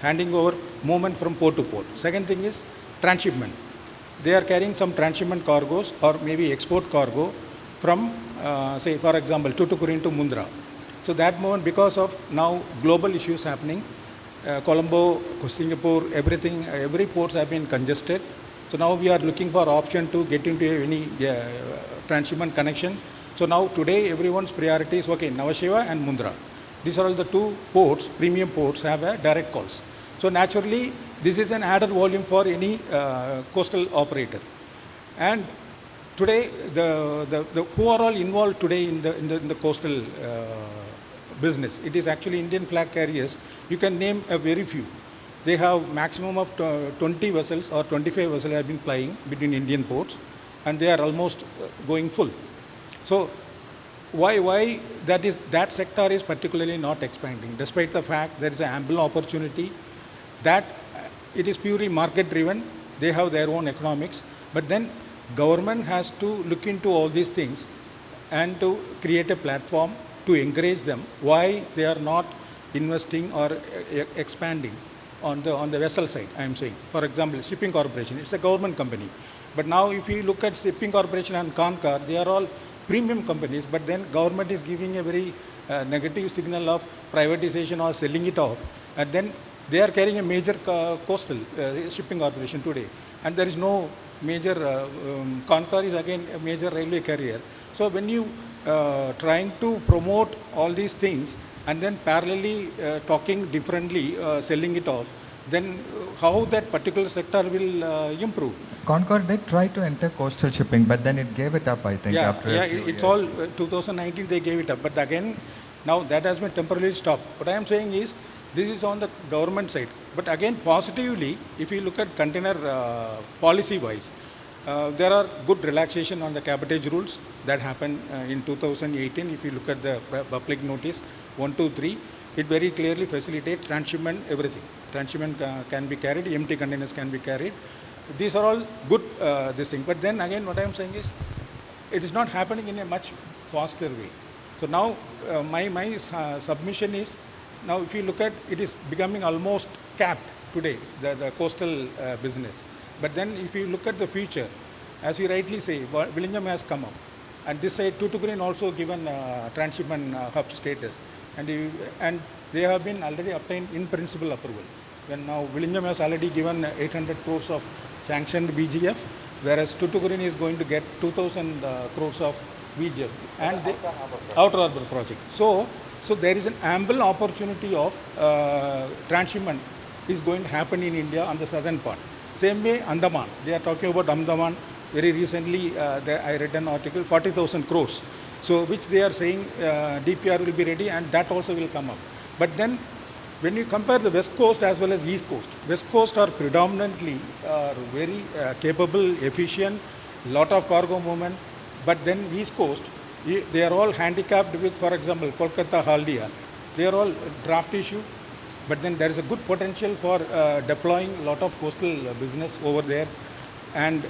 handing over movement from port to port. Second thing is transshipment. They are carrying some transshipment cargoes or maybe export cargo from, say, for example, Tuticorin to Mundra. So that moment, because of now global issues happening, Colombo, Singapore, everything, every ports have been congested. So now we are looking for option to get into any transshipment connection. So now today everyone's priority is, okay, Nhava Sheva and Mundra. These are all the two ports, premium ports have a direct calls. So naturally, this is an added volume for any coastal operator. And today, the who are all involved today in the coastal business? It is actually Indian flag carriers. You can name a very few. They have maximum of 20 vessels or 25 vessels have been plying between Indian ports, and they are almost going full. So why that sector is particularly not expanding, despite the fact there is an ample opportunity that it is purely market driven. They have their own economics, but then government has to look into all these things and to create a platform to encourage them. Why they are not investing or expanding on the vessel side, I am saying. For example, Shipping Corporation, it's a government company. But now if you look at Shipping Corporation and Concor, they are all premium companies, but then government is giving a very negative signal of privatization or selling it off. And then they are carrying a major coastal shipping corporation today. And there is no major, Concor is again a major railway carrier. So when you trying to promote all these things and then parallelly talking differently, selling it off, then how that particular sector will improve? Concor did try to enter coastal shipping, but then it gave it up, I think, after a few it's years. all 2019 they gave it up. But again, now that has been temporarily stopped. What I am saying is, this is on the government side. But again, positively, if you look at container policy-wise, there are good relaxation on the cabotage rules that happened in 2018. If you look at the public notice 123, it very clearly facilitates transshipment, everything. Transshipment can be carried, empty containers can be carried. These are all good, this thing. But then again, what I am saying is, it is not happening in a much faster way. So now, my submission is, now if you look at, it is becoming almost capped today, the coastal business. But then if you look at the future, as you rightly say, Vizhinjam has come up. And this side, Tuticorin also given transshipment hub status. And they have been already obtained in principle approval. When now Vizhinjam has already given 800 crores of sanctioned BGF, whereas Tuticorin is going to get 2,000 crores of BGF. And the Outer Harbour project. So there is an ample opportunity of transshipment is going to happen in India on the southern part. Same way, Andaman. They are talking about Andaman. Very recently, I read an article, 40,000 crores. So which they are saying DPR will be ready and that also will come up. But then when you compare the west coast as well as east coast are predominantly very capable, efficient, lot of cargo movement. But then east coast, they are all handicapped with, for example, Kolkata, Haldia. They are all draft issue. But then there is a good potential for deploying a lot of coastal business over there. And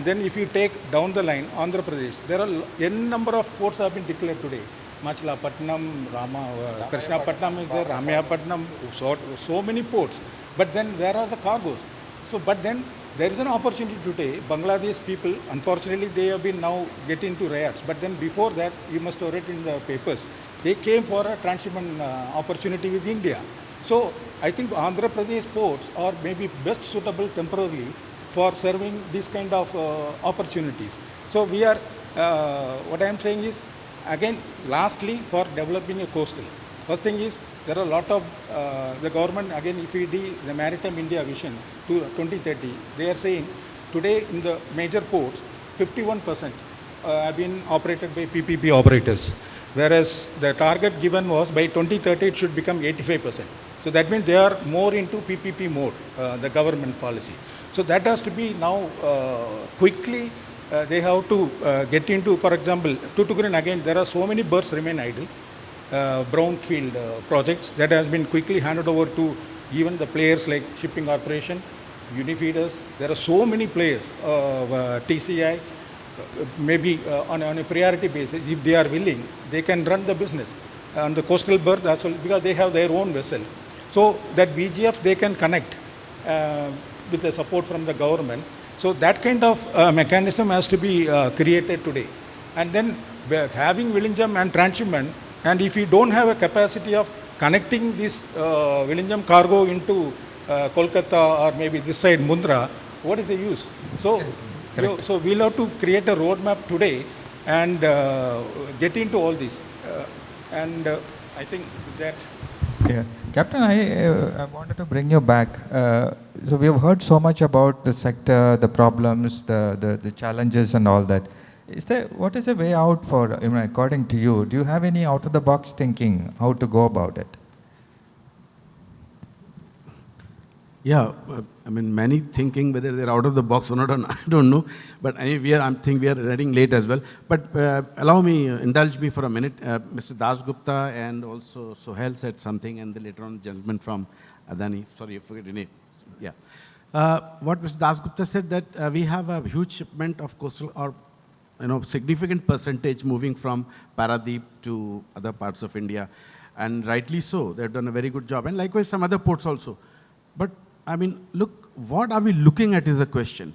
then if you take down the line, Andhra Pradesh, there are n number of ports have been declared today. Machalapatnam, Krishnapatnam is there, Ramayapatnam, so many ports. But then where are the cargoes? So, but then there is an opportunity today. Bangladesh people, unfortunately, they have been now getting into riots. But then before that, you must have read in the papers, they came for a transshipment opportunity with India. So I think Andhra Pradesh ports are maybe best suitable temporarily for serving these kind of opportunities. So we are, what I am saying is, again, lastly, for developing a coastal, First thing is, there are a lot of, the government, again, if we do the Maritime India Vision to 2030, they are saying today in the major ports, 51% have been operated by PPP operators, whereas the target given was by 2030 it should become 85%. So that means they are more into PPP mode, the government policy. So that has to be now quickly, they have to get into, for example, Tuticorin again, there are so many berths remain idle. Brownfield projects that has been quickly handed over to even the players like Shipping Corporation, Unifeeders. There are so many players, TCI, maybe on a priority basis, if they are willing, they can run the business on the coastal berth as well, because they have their own vessel. So that BGF they can connect with the support from the government. So that kind of mechanism has to be created today. And then having Vizhinjam and transshipment, and if you don't have a capacity of connecting this Vizhinjam cargo into Kolkata or maybe this side Mundra, what is the use? So, so we'll have to create a roadmap today and get into all this. I think that. Yeah. Captain, I wanted to bring you back. So we have heard so much about the sector, the problems, the challenges and all that. What is a way out for, according to you? Do you have any out-of-the-box thinking how to go about it? Yeah, I mean, many thinking, whether they're out of the box or not, I don't know. But anyway, I think we are running late as well. But allow me, indulge me for a minute. Mr. Dasgupta and also Sohail said something, and then later on, the gentleman from Adani. Sorry, I forget your name. Yeah. What Mr. Dasgupta said that we have a huge shipment of coastal or significant percentage moving from Paradip to other parts of India. And rightly so, they've done a very good job. And likewise, some other ports also. But, I mean, look, what are we looking at is a question.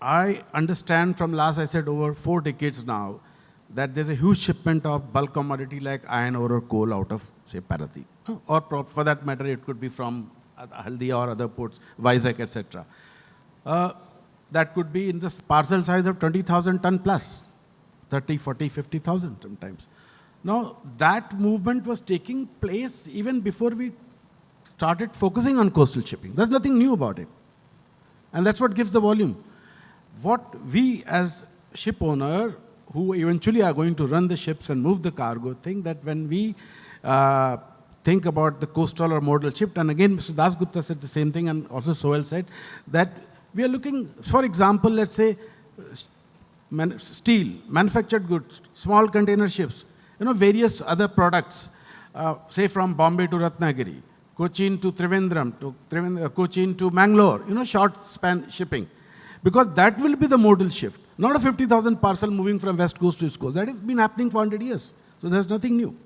I understand from last, I said, over 4 decades now, that there's a huge shipment of bulk commodity like iron ore or coal out of, say, Paradip. Or for that matter, it could be from Haldia or other ports, Vizag, etc. That could be in the parcel size of 20,000 ton plus, 30, 40, 50,000 sometimes. Now, that movement was taking place even before we started focusing on coastal shipping. There's nothing new about it. And that's what gives the volume. What we as ship owner, who eventually are going to run the ships and move the cargo, think that when we think about the coastal or modal shift, and again, Mr. Dasgupta said the same thing, and also Sohail said, that we are looking, for example, let's say, steel, manufactured goods, small container ships, various other products, say from Bombay to Ratnagiri, Cochin to Trivandrum, Cochin to Mangalore, short span shipping. Because that will be the modal shift, not a 50,000 parcel moving from west coast to east coast. That has been happening for 100 years. So there's nothing new.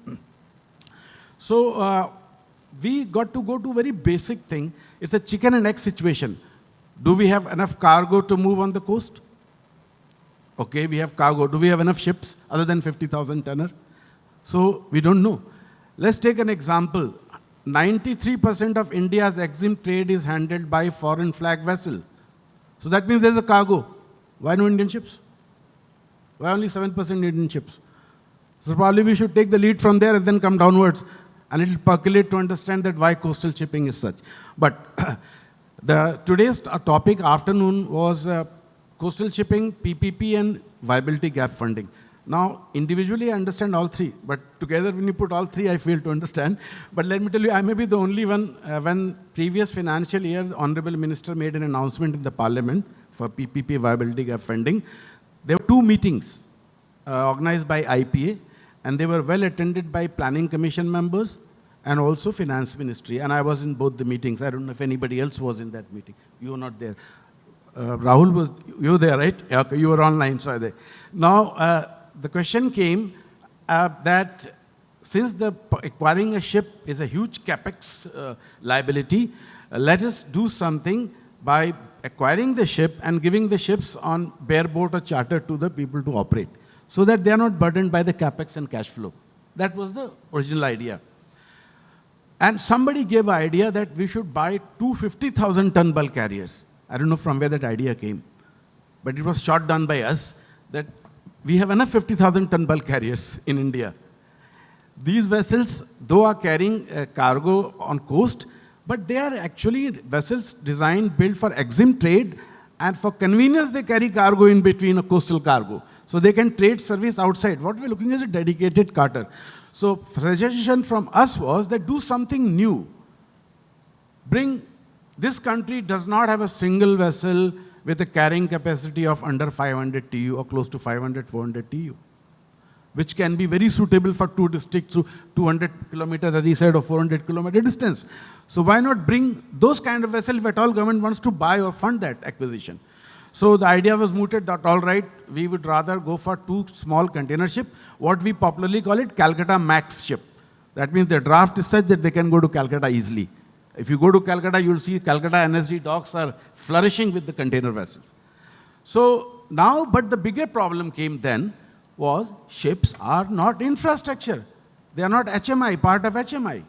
So we got to go to a very basic thing. It's a chicken and egg situation. Do we have enough cargo to move on the coast? Okay, we have cargo. Do we have enough ships other than 50,000 tonner? So we don't know. Let's take an example. 93% of India's EXIM trade is handled by foreign flag vessel. So that means there's a cargo. Why no Indian ships? Why only 7% Indian ships? So probably we should take the lead from there and then come downwards, and it will percolate to understand that why coastal shipping is such. But today's topic afternoon was coastal shipping, PPP, and viability gap funding. Now, individually, I understand all three, but together, when you put all three, I fail to understand. But let me tell you, I may be the only one. When previous financial year, the Honorable Minister made an announcement in the Parliament for PPP viability gap funding. There were 2 meetings organized by IPA, and they were well attended by Planning Commission members and also Finance Ministry. And I was in both the meetings. I don't know if anybody else was in that meeting. You were not there. Rahul you were there, right? Okay, you were online, so I there. Now, the question came that since acquiring a ship is a huge capex liability, let us do something by acquiring the ship and giving the ships on bareboat or charter to the people to operate, so that they are not burdened by the capex and cash flow. That was the original idea. And somebody gave an idea that we should buy 2 50,000-ton bulk carriers. I don't know from where that idea came, but it was shot down by us that we have enough 50,000-ton bulk carriers in India. These vessels, though are carrying cargo on coast, but they are actually vessels designed, built for exim trade, and for convenience they carry cargo in between a coastal cargo. So they can trade service outside. What we're looking at is a dedicated cutter. So suggestion from us was that do something new. This country does not have a single vessel with a carrying capacity of under 500 TEU or close to 500, 400 TEU, which can be very suitable for two districts through 200 kilometer, as he said, or 400 kilometer distance. So why not bring those kind of vessels if at all government wants to buy or fund that acquisition? So the idea was mooted that, all right, we would rather go for 2 small container ship, what we popularly call it Calcutta Max ship. That means the draft is such that they can go to Calcutta easily. If you go to Calcutta, you'll see Calcutta NSD docks are flourishing with the container vessels. So now, but the bigger problem came then was ships are not infrastructure. They are not HMI, part of HMI.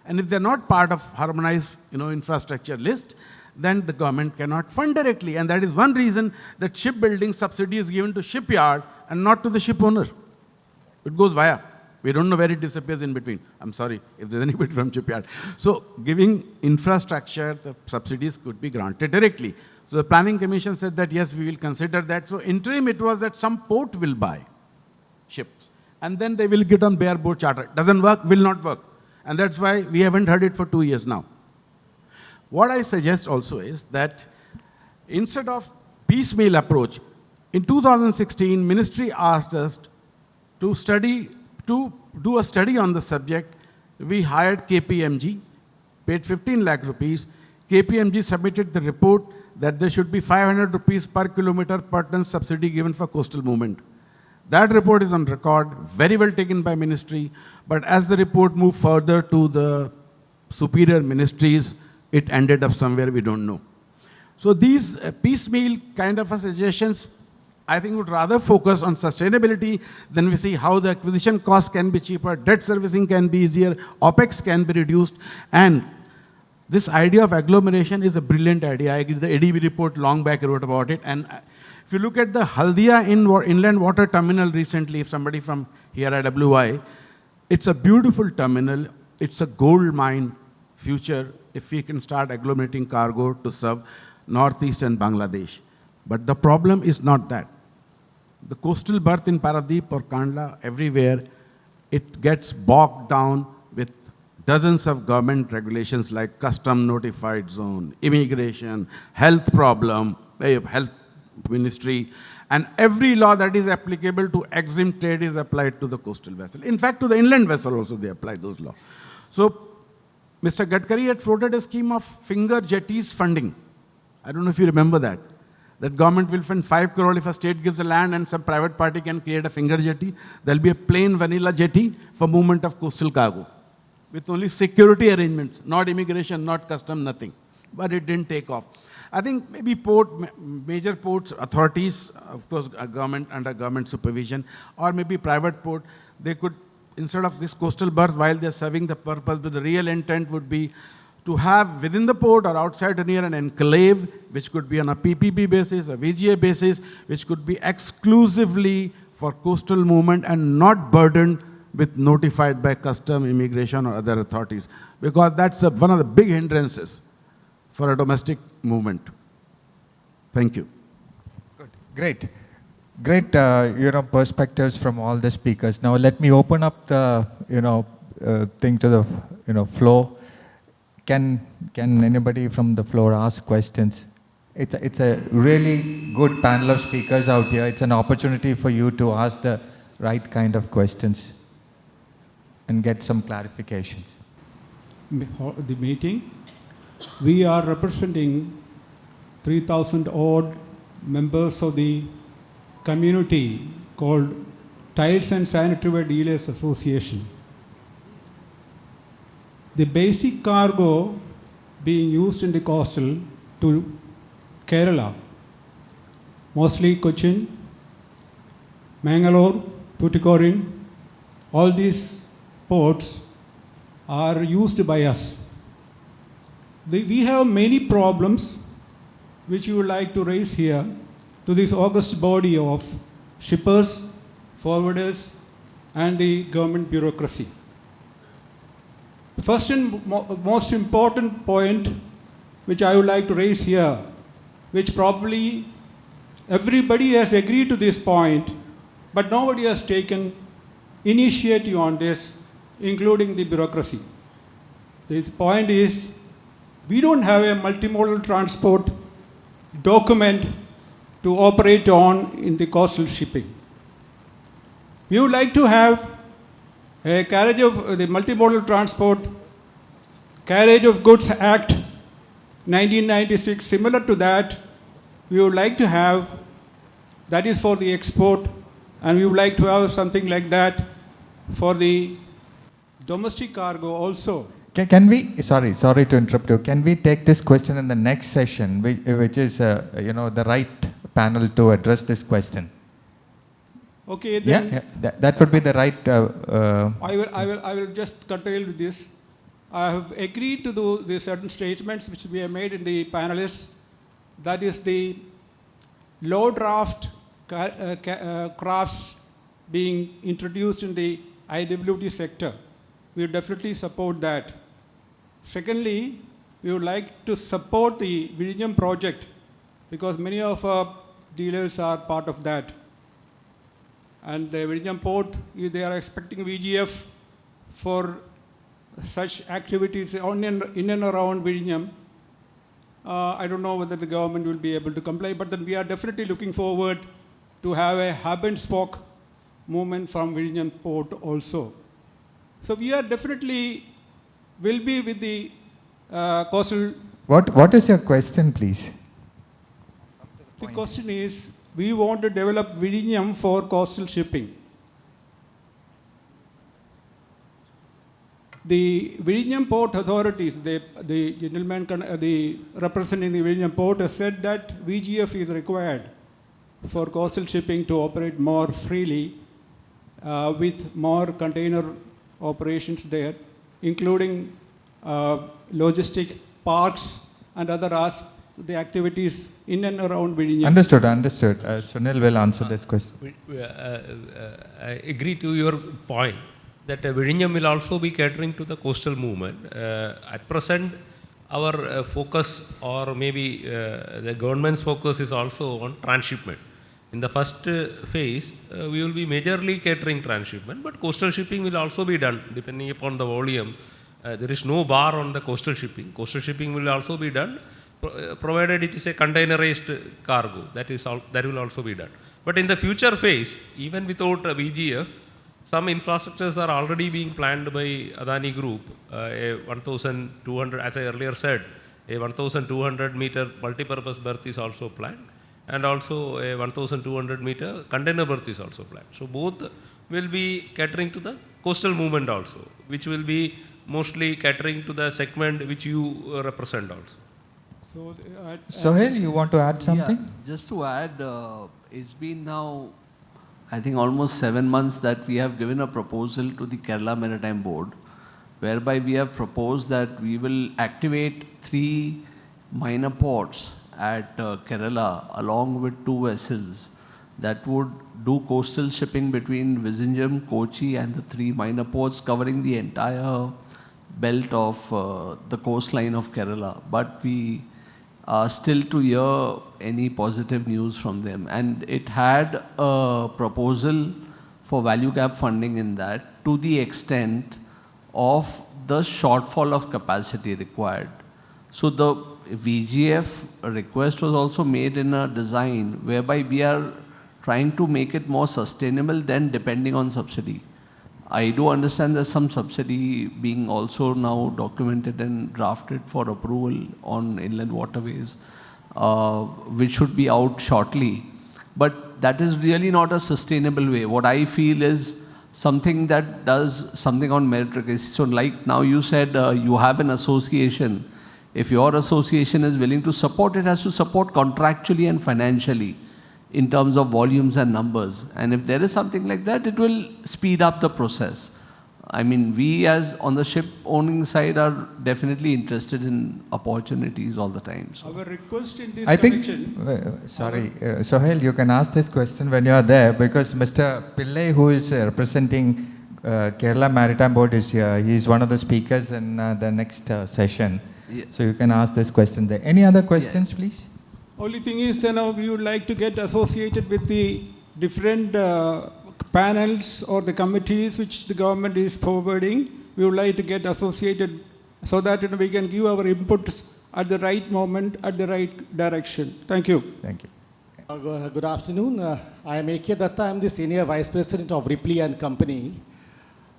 And if they're not part of harmonized infrastructure list, then the government cannot fund directly. And that is one reason that shipbuilding subsidy is given to shipyard and not to the ship owner. It goes via. We don't know where it disappears in between. I'm sorry if there's anybody from shipyard. So giving infrastructure, the subsidies could be granted directly. So the Planning Commission said that yes, we will consider that. So interim it was that some port will buy ships and then they will get on bareboat charter. Doesn't work, will not work. And that's why we haven't heard it for 2 years now. What I suggest also is that instead of piecemeal approach, in 2016, ministry asked us to do a study on the subject. We hired KPMG, paid 15 lakh rupees. KPMG submitted the report that there should be 500 rupees per kilometer per ton subsidy given for coastal movement. That report is on record, very well taken by ministry, but as the report moved further to the superior ministries, it ended up somewhere we don't know. So these piecemeal kind of suggestions, I think would rather focus on sustainability. Then we see how the acquisition cost can be cheaper, debt servicing can be easier, OPEX can be reduced. And this idea of agglomeration is a brilliant idea. I agree, the ADB report long back wrote about it. And if you look at the Haldia Inland Water Terminal recently, if somebody from here at WI, it's a beautiful terminal. It's a gold mine future if we can start agglomerating cargo to serve northeastern Bangladesh. But the problem is not that. The coastal berth in Paradip or Kandla, everywhere, it gets bogged down with dozens of government regulations like custom notified zone, immigration, health problem, health ministry, and every law that is applicable to exim trade is applied to the coastal vessel. In fact, to the inland vessel also they apply those laws. So Mr. Gadkari had floated a scheme of finger jetties funding. I don't know if you remember that. That government will fund 5 crore if a state gives the land and some private party can create a finger jetty. There'll be a plain vanilla jetty for movement of coastal cargo with only security arrangements, not immigration, not custom, nothing. But it didn't take off. I think maybe major ports, authorities, of course, government under government supervision, or maybe private port, they could, instead of this coastal berth, while they're serving the purpose, but the real intent would be to have within the port or outside or near an enclave, which could be on a PPP basis, a VGA basis, which could be exclusively for coastal movement and not burdened with notified by custom, immigration or other authorities. Because that's one of the big hindrances for a domestic movement. Thank you. Good. Great. Great, perspectives from all the speakers. Now let me open up the, thing to the, floor. Can anybody from the floor ask questions? It's a really good panel of speakers out here. It's an opportunity for you to ask the right kind of questions and get some clarifications. The meeting, we are representing 3,000 odd members of the community called Tiles and Sanitary Ware Dealers Association. The basic cargo being used in the coastal to Kerala, mostly Cochin, Mangalore, Tuticorin, all these ports are used by us. We have many problems which we would like to raise here to this august body of shippers, forwarders, and the government bureaucracy. The first and most important point which I would like to raise here, which probably everybody has agreed to this point, but nobody has taken initiative on this, including the bureaucracy. The point is, we don't have a multimodal transport document to operate on in the coastal shipping. We would like to have a carriage of the Multimodal Transport Carriage of Goods Act 1996, similar to that, we would like to have, that is for the export, and we would like to have something like that for the domestic cargo also. Can we, sorry to interrupt you, can we take this question in the next session, which is, the right panel to address this question? Okay, then. Yeah, that would be the right. I will just curtail with this. I have agreed to the certain statements which we have made in the panelists. That is the low draft crafts being introduced in the IWT sector. We definitely support that. Secondly, we would like to support the Viability project because many of our dealers are part of that. And the Viability port, they are expecting VGF for such activities in and around Viability. I don't know whether the government will be able to comply, but then we are definitely looking forward to have a hub and spoke movement from Viability port also. So we are definitely will be with the coastal. What is your question, please? The question is, we want to develop Viability for coastal shipping. The Viability port authorities, the gentleman representing the Viability port has said that VGF is required for coastal shipping to operate more freely with more container operations there, including logistic parks and other the activities in and around Viability. Understood. Sunil will answer this question. I agree to your point that Viability will also be catering to the coastal movement. At present, our focus, or maybe the government's focus, is also on transshipment. In the first phase, we will be majorly catering transshipment, but coastal shipping will also be done depending upon the volume. There is no bar on the coastal shipping. Coastal shipping will also be done, provided it is a containerized cargo. That will also be done. But in the future phase, even without VGF, some infrastructures are already being planned by Adani Group. A 1,200, as I earlier said, a 1,200 meter multipurpose berth is also planned, and also a 1,200 meter container berth is also planned. So both will be catering to the coastal movement also, which will be mostly catering to the segment which you represent also. So, Sohail, you want to add something? Yeah, just to add, it's been now, I think, almost 7 months that we have given a proposal to the Kerala Maritime Board, whereby we have proposed that we will activate 3 minor ports at Kerala along with 2 vessels that would do coastal shipping between Vizhinjam, Kochi and the 3 minor ports covering the entire belt of the coastline of Kerala. But we are still to hear any positive news from them. And it had a proposal for value gap funding in that to the extent of the shortfall of capacity required. So the VGF request was also made in a design whereby we are trying to make it more sustainable than depending on subsidy. I do understand there's some subsidy being also now documented and drafted for approval on inland waterways, which should be out shortly. But that is really not a sustainable way. What I feel is something that does something on meritocracy. So like now you said you have an association. If your association is willing to support, it has to support contractually and financially in terms of volumes and numbers. And if there is something like that, it will speed up the process. I mean, we as on the ship owning side are definitely interested in opportunities all the time. So. Our request in this Sohail, you can ask this question when you are there, because Mr. Pillai, who is representing Kerala Maritime Board is here. He is one of the speakers in the next session. Yeah. So you can ask this question there. Any other questions, please? Only thing is, we would like to get associated with the different panels or the committees which the government is forwarding. We would like to get associated so that we can give our inputs at the right moment, at the right direction. Thank you. Thank you. Good afternoon. I am A.K. Datta. I am the Senior Vice President of Ripley and Company.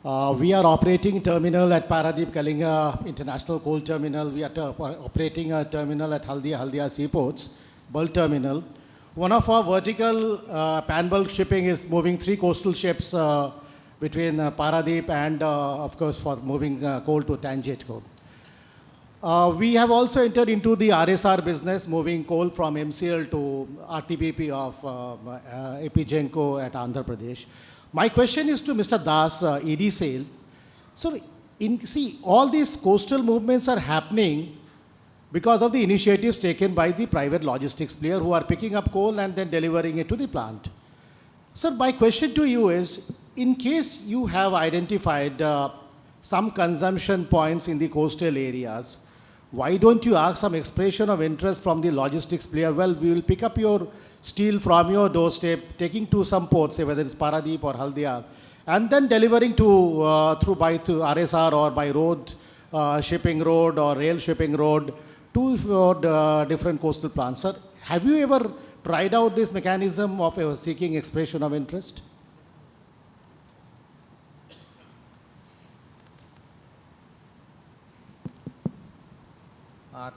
We are operating terminal at Paradip, Kalinga International Coal Terminal. We are operating a terminal at Haldia Seaports, bulk terminal. One of our vertical pan bulk shipping is moving 3 coastal ships between Paradip and, of course, for moving coal to Tanjate coal. We have also entered into the RSR business, moving coal from MCL to RTPP of AP Genco at Andhra Pradesh. My question is to Mr. Das, ED Sale. So, see, all these coastal movements are happening because of the initiatives taken by the private logistics player who are picking up coal and then delivering it to the plant. Sir, my question to you is, in case you have identified some consumption points in the coastal areas, why don't you ask some expression of interest from the logistics player? Well, we will pick up your steel from your doorstep, taking to some ports, say whether it's Paradip or Haldia, and then delivering to through RSR or by road, shipping road or rail shipping road to different coastal plants. Sir, have you ever tried out this mechanism of seeking expression of interest?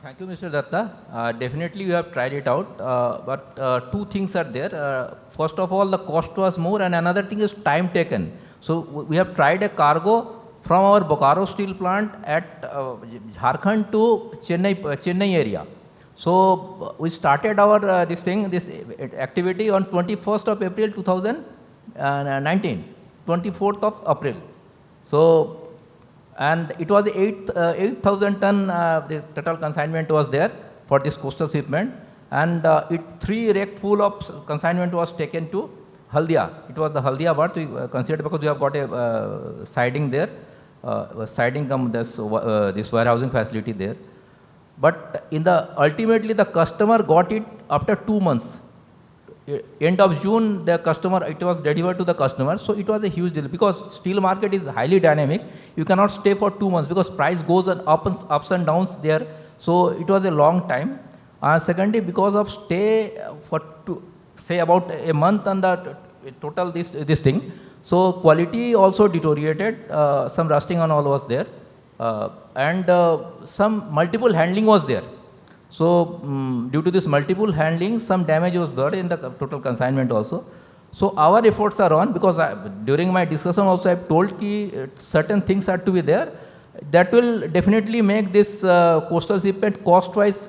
Thank you, Mr. Datta. Definitely you have tried it out, but 2 things are there. First of all, the cost was more, and another thing is time taken. So we have tried a cargo from our Bokaro steel plant at Jharkhand to Chennai area. So we started our this activity on 21st of April 2019, 24th of April. So, and it was 8,000 ton the total consignment was there for this coastal shipment, and 3 rake full of consignment was taken to Haldia. It was the Haldia berth we considered because we have got a siding there, siding this warehousing facility there. But ultimately the customer got it after 2 months. End of June, it was delivered to the customer. So it was a huge deal because steel market is highly dynamic. You cannot stay for 2 months because price goes ups and downs there. So it was a long time. Secondly, because of stay for say about a month on the total this thing. So quality also deteriorated. Some rusting and all was there, and some multiple handling was there. So, due to this multiple handling, some damage was there in the total consignment also. So, our efforts are on because during my discussion also I have told that certain things are to be there. That will definitely make this coastal shipment cost-wise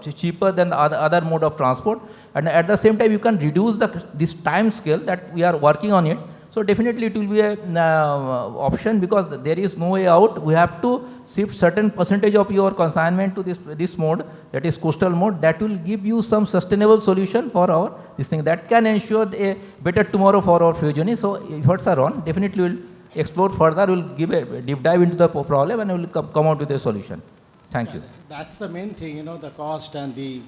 cheaper than the other mode of transport. And at the same time, you can reduce this time scale that we are working on it. So definitely it will be an option because there is no way out. We have to shift certain percentage of your consignment to this mode, that is coastal mode. That will give you some sustainable solution for this thing that can ensure a better tomorrow for our future. So efforts are on. Definitely we'll explore further. We'll give a deep dive into the problem and we'll come out with a solution. Thank you. That's the main thing, the cost and the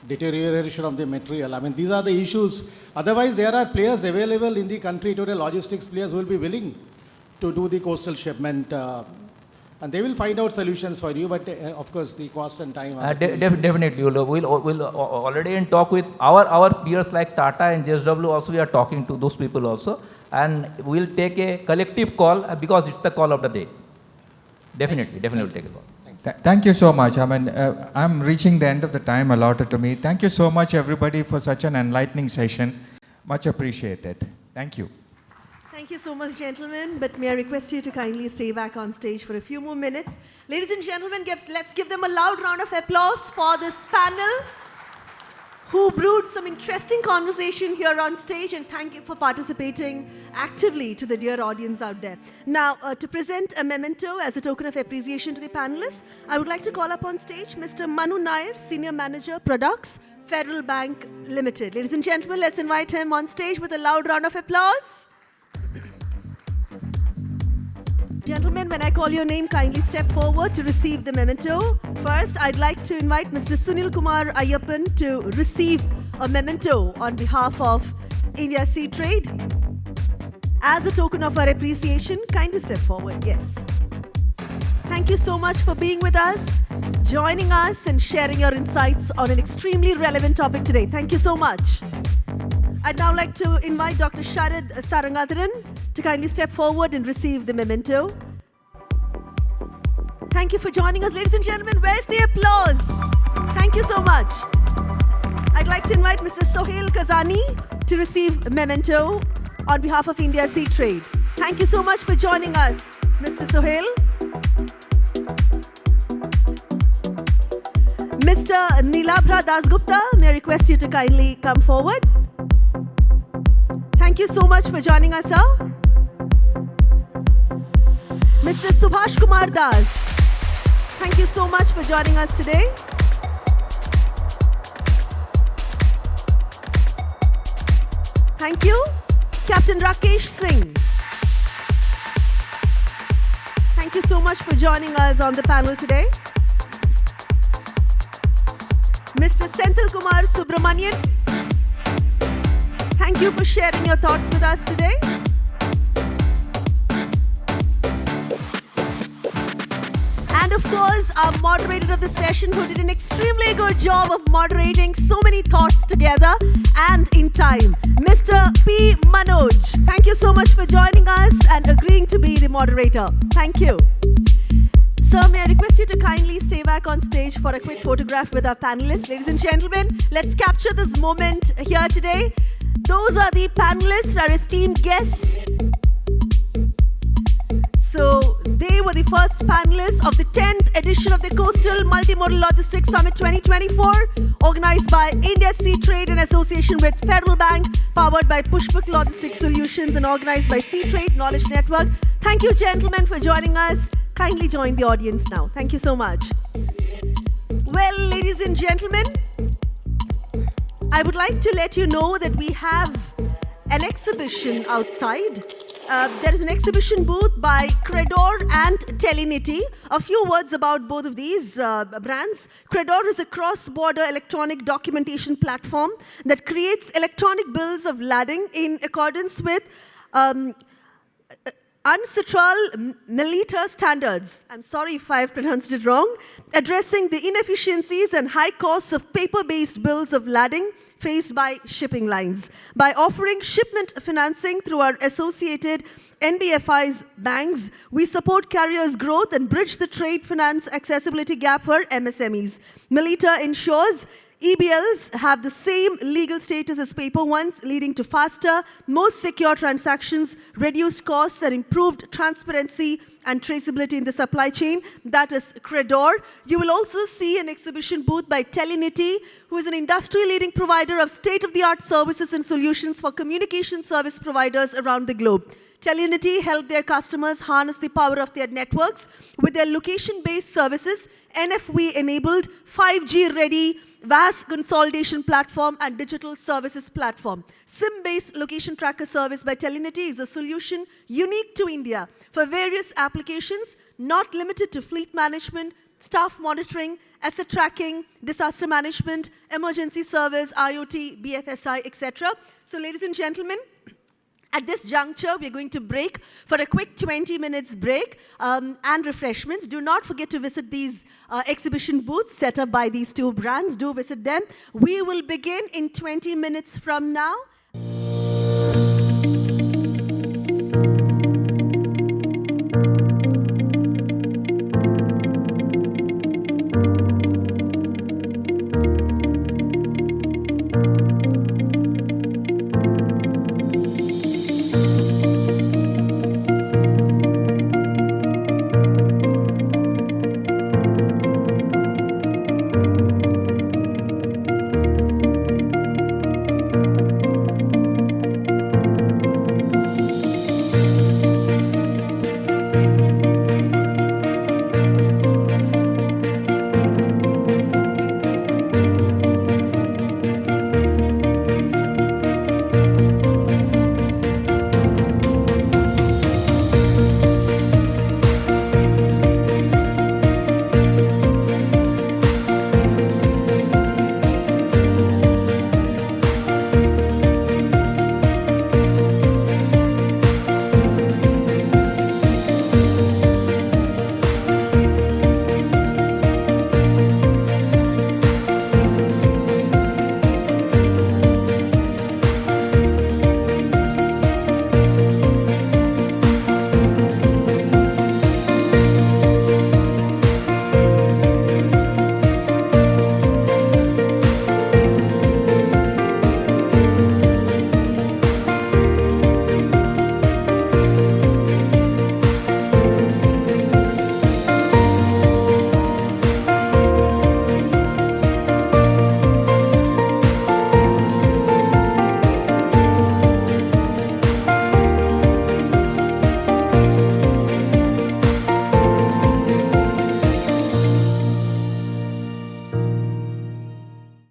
deterioration of the material. I mean, these are the issues. Otherwise, there are players available in the country today, logistics players who will be willing to do the coastal shipment. And they will find out solutions for you, but of course, the cost and time. Definitely. We'll already in talk with our peers like Tata and JSW also, we are talking to those people also. And we'll take a collective call because it's the call of the day. Definitely we'll take a call. Thank you so much. I mean, I'm reaching the end of the time allotted to me. Thank you so much, everybody, for such an enlightening session. Much appreciated. Thank you. Thank you so much, gentlemen. But may I request you to kindly stay back on stage for a few more minutes. Ladies and gentlemen, let's give them a loud round of applause for this panel who brewed some interesting conversation here on stage, and thank you for participating actively to the dear audience out there. Now, to present a memento as a token of appreciation to the panelists, I would like to call up on stage Mr. Manu Nair, Senior Manager, Products, Federal Bank Limited. Ladies and gentlemen, let's invite him on stage with a loud round of applause. Gentlemen, when I call your name, kindly step forward to receive the memento. First, I'd like to invite Mr. Sunil Kumar Ayyappan to receive a memento on behalf of India Seatrade. As a token of our appreciation, kindly step forward. Yes. Thank you so much for being with us, joining us and sharing your insights on an extremely relevant topic today. Thank you so much. I'd now like to invite Dr. Sharad Sarangatharan to kindly step forward and receive the memento. Thank you for joining us, ladies and gentlemen. Where's the applause? Thank you so much. I'd like to invite Mr. Sohail Kazani to receive a memento on behalf of India Seatrade. Thank you so much for joining us, Mr. Sohail. Mr. Nilabhra Dasgupta, may I request you to kindly come forward. Thank you so much for joining us, sir. Mr. Subhash Kumar Das, thank you so much for joining us today. Thank you. Captain Rakesh Singh, thank you so much for joining us on the panel today. Mr. Senthil Kumar Subramanian, thank you for sharing your thoughts with us today. And of course, our moderator of the session who did an extremely good job of moderating so many thoughts together and in time, Mr. P. Manoj. Thank you so much for joining us and agreeing to be the moderator. Thank you. Sir, may I request you to kindly stay back on stage for a quick photograph with our panelists. Ladies and gentlemen, let's capture this moment here today. Those are the panelists, our esteemed guests. So, they were the first panelists of the 10th edition of the Coastal Multimodal Logistics Summit 2024, organized by India Seatrade in association with Federal Bank, powered by Pushbook Logistics Solutions and organized by Seatrade Knowledge Network. Thank you, gentlemen, for joining us. Kindly join the audience now. Thank you so much. Well, ladies and gentlemen, I would like to let you know that we have an exhibition outside. There is an exhibition booth by Credor and Telinity. A few words about both of these brands. Credor is a cross-border electronic documentation platform that creates electronic bills of lading in accordance with UNCITRAL Melita standards. I'm sorry if I've pronounced it wrong. Addressing the inefficiencies and high costs of paper-based bills of lading faced by shipping lines. By offering shipment financing through our associated NBFIs banks, we support carriers' growth and bridge the trade finance accessibility gap for MSMEs. Melita ensures EBLs have the same legal status as paper ones, leading to faster, more secure transactions, reduced costs, and improved transparency and traceability in the supply chain. That is Credor. You will also see an exhibition booth by Telinity, who is an industry-leading provider of state-of-the-art services and solutions for communication service providers around the globe. Telinity helped their customers harness the power of their networks with their location-based services, NFV-enabled, 5G-ready, VAS consolidation platform and digital services platform. SIM-based location tracker service by Telinity is a solution unique to India for various applications, not limited to fleet management, staff monitoring, asset tracking, disaster management, emergency service, IoT, BFSI, etc. So, ladies and gentlemen, at this juncture, we're going to break for a quick 20 minutes break and refreshments. Do not forget to visit these exhibition booths set up by these two brands. Do visit them. We will begin in 20 minutes from now.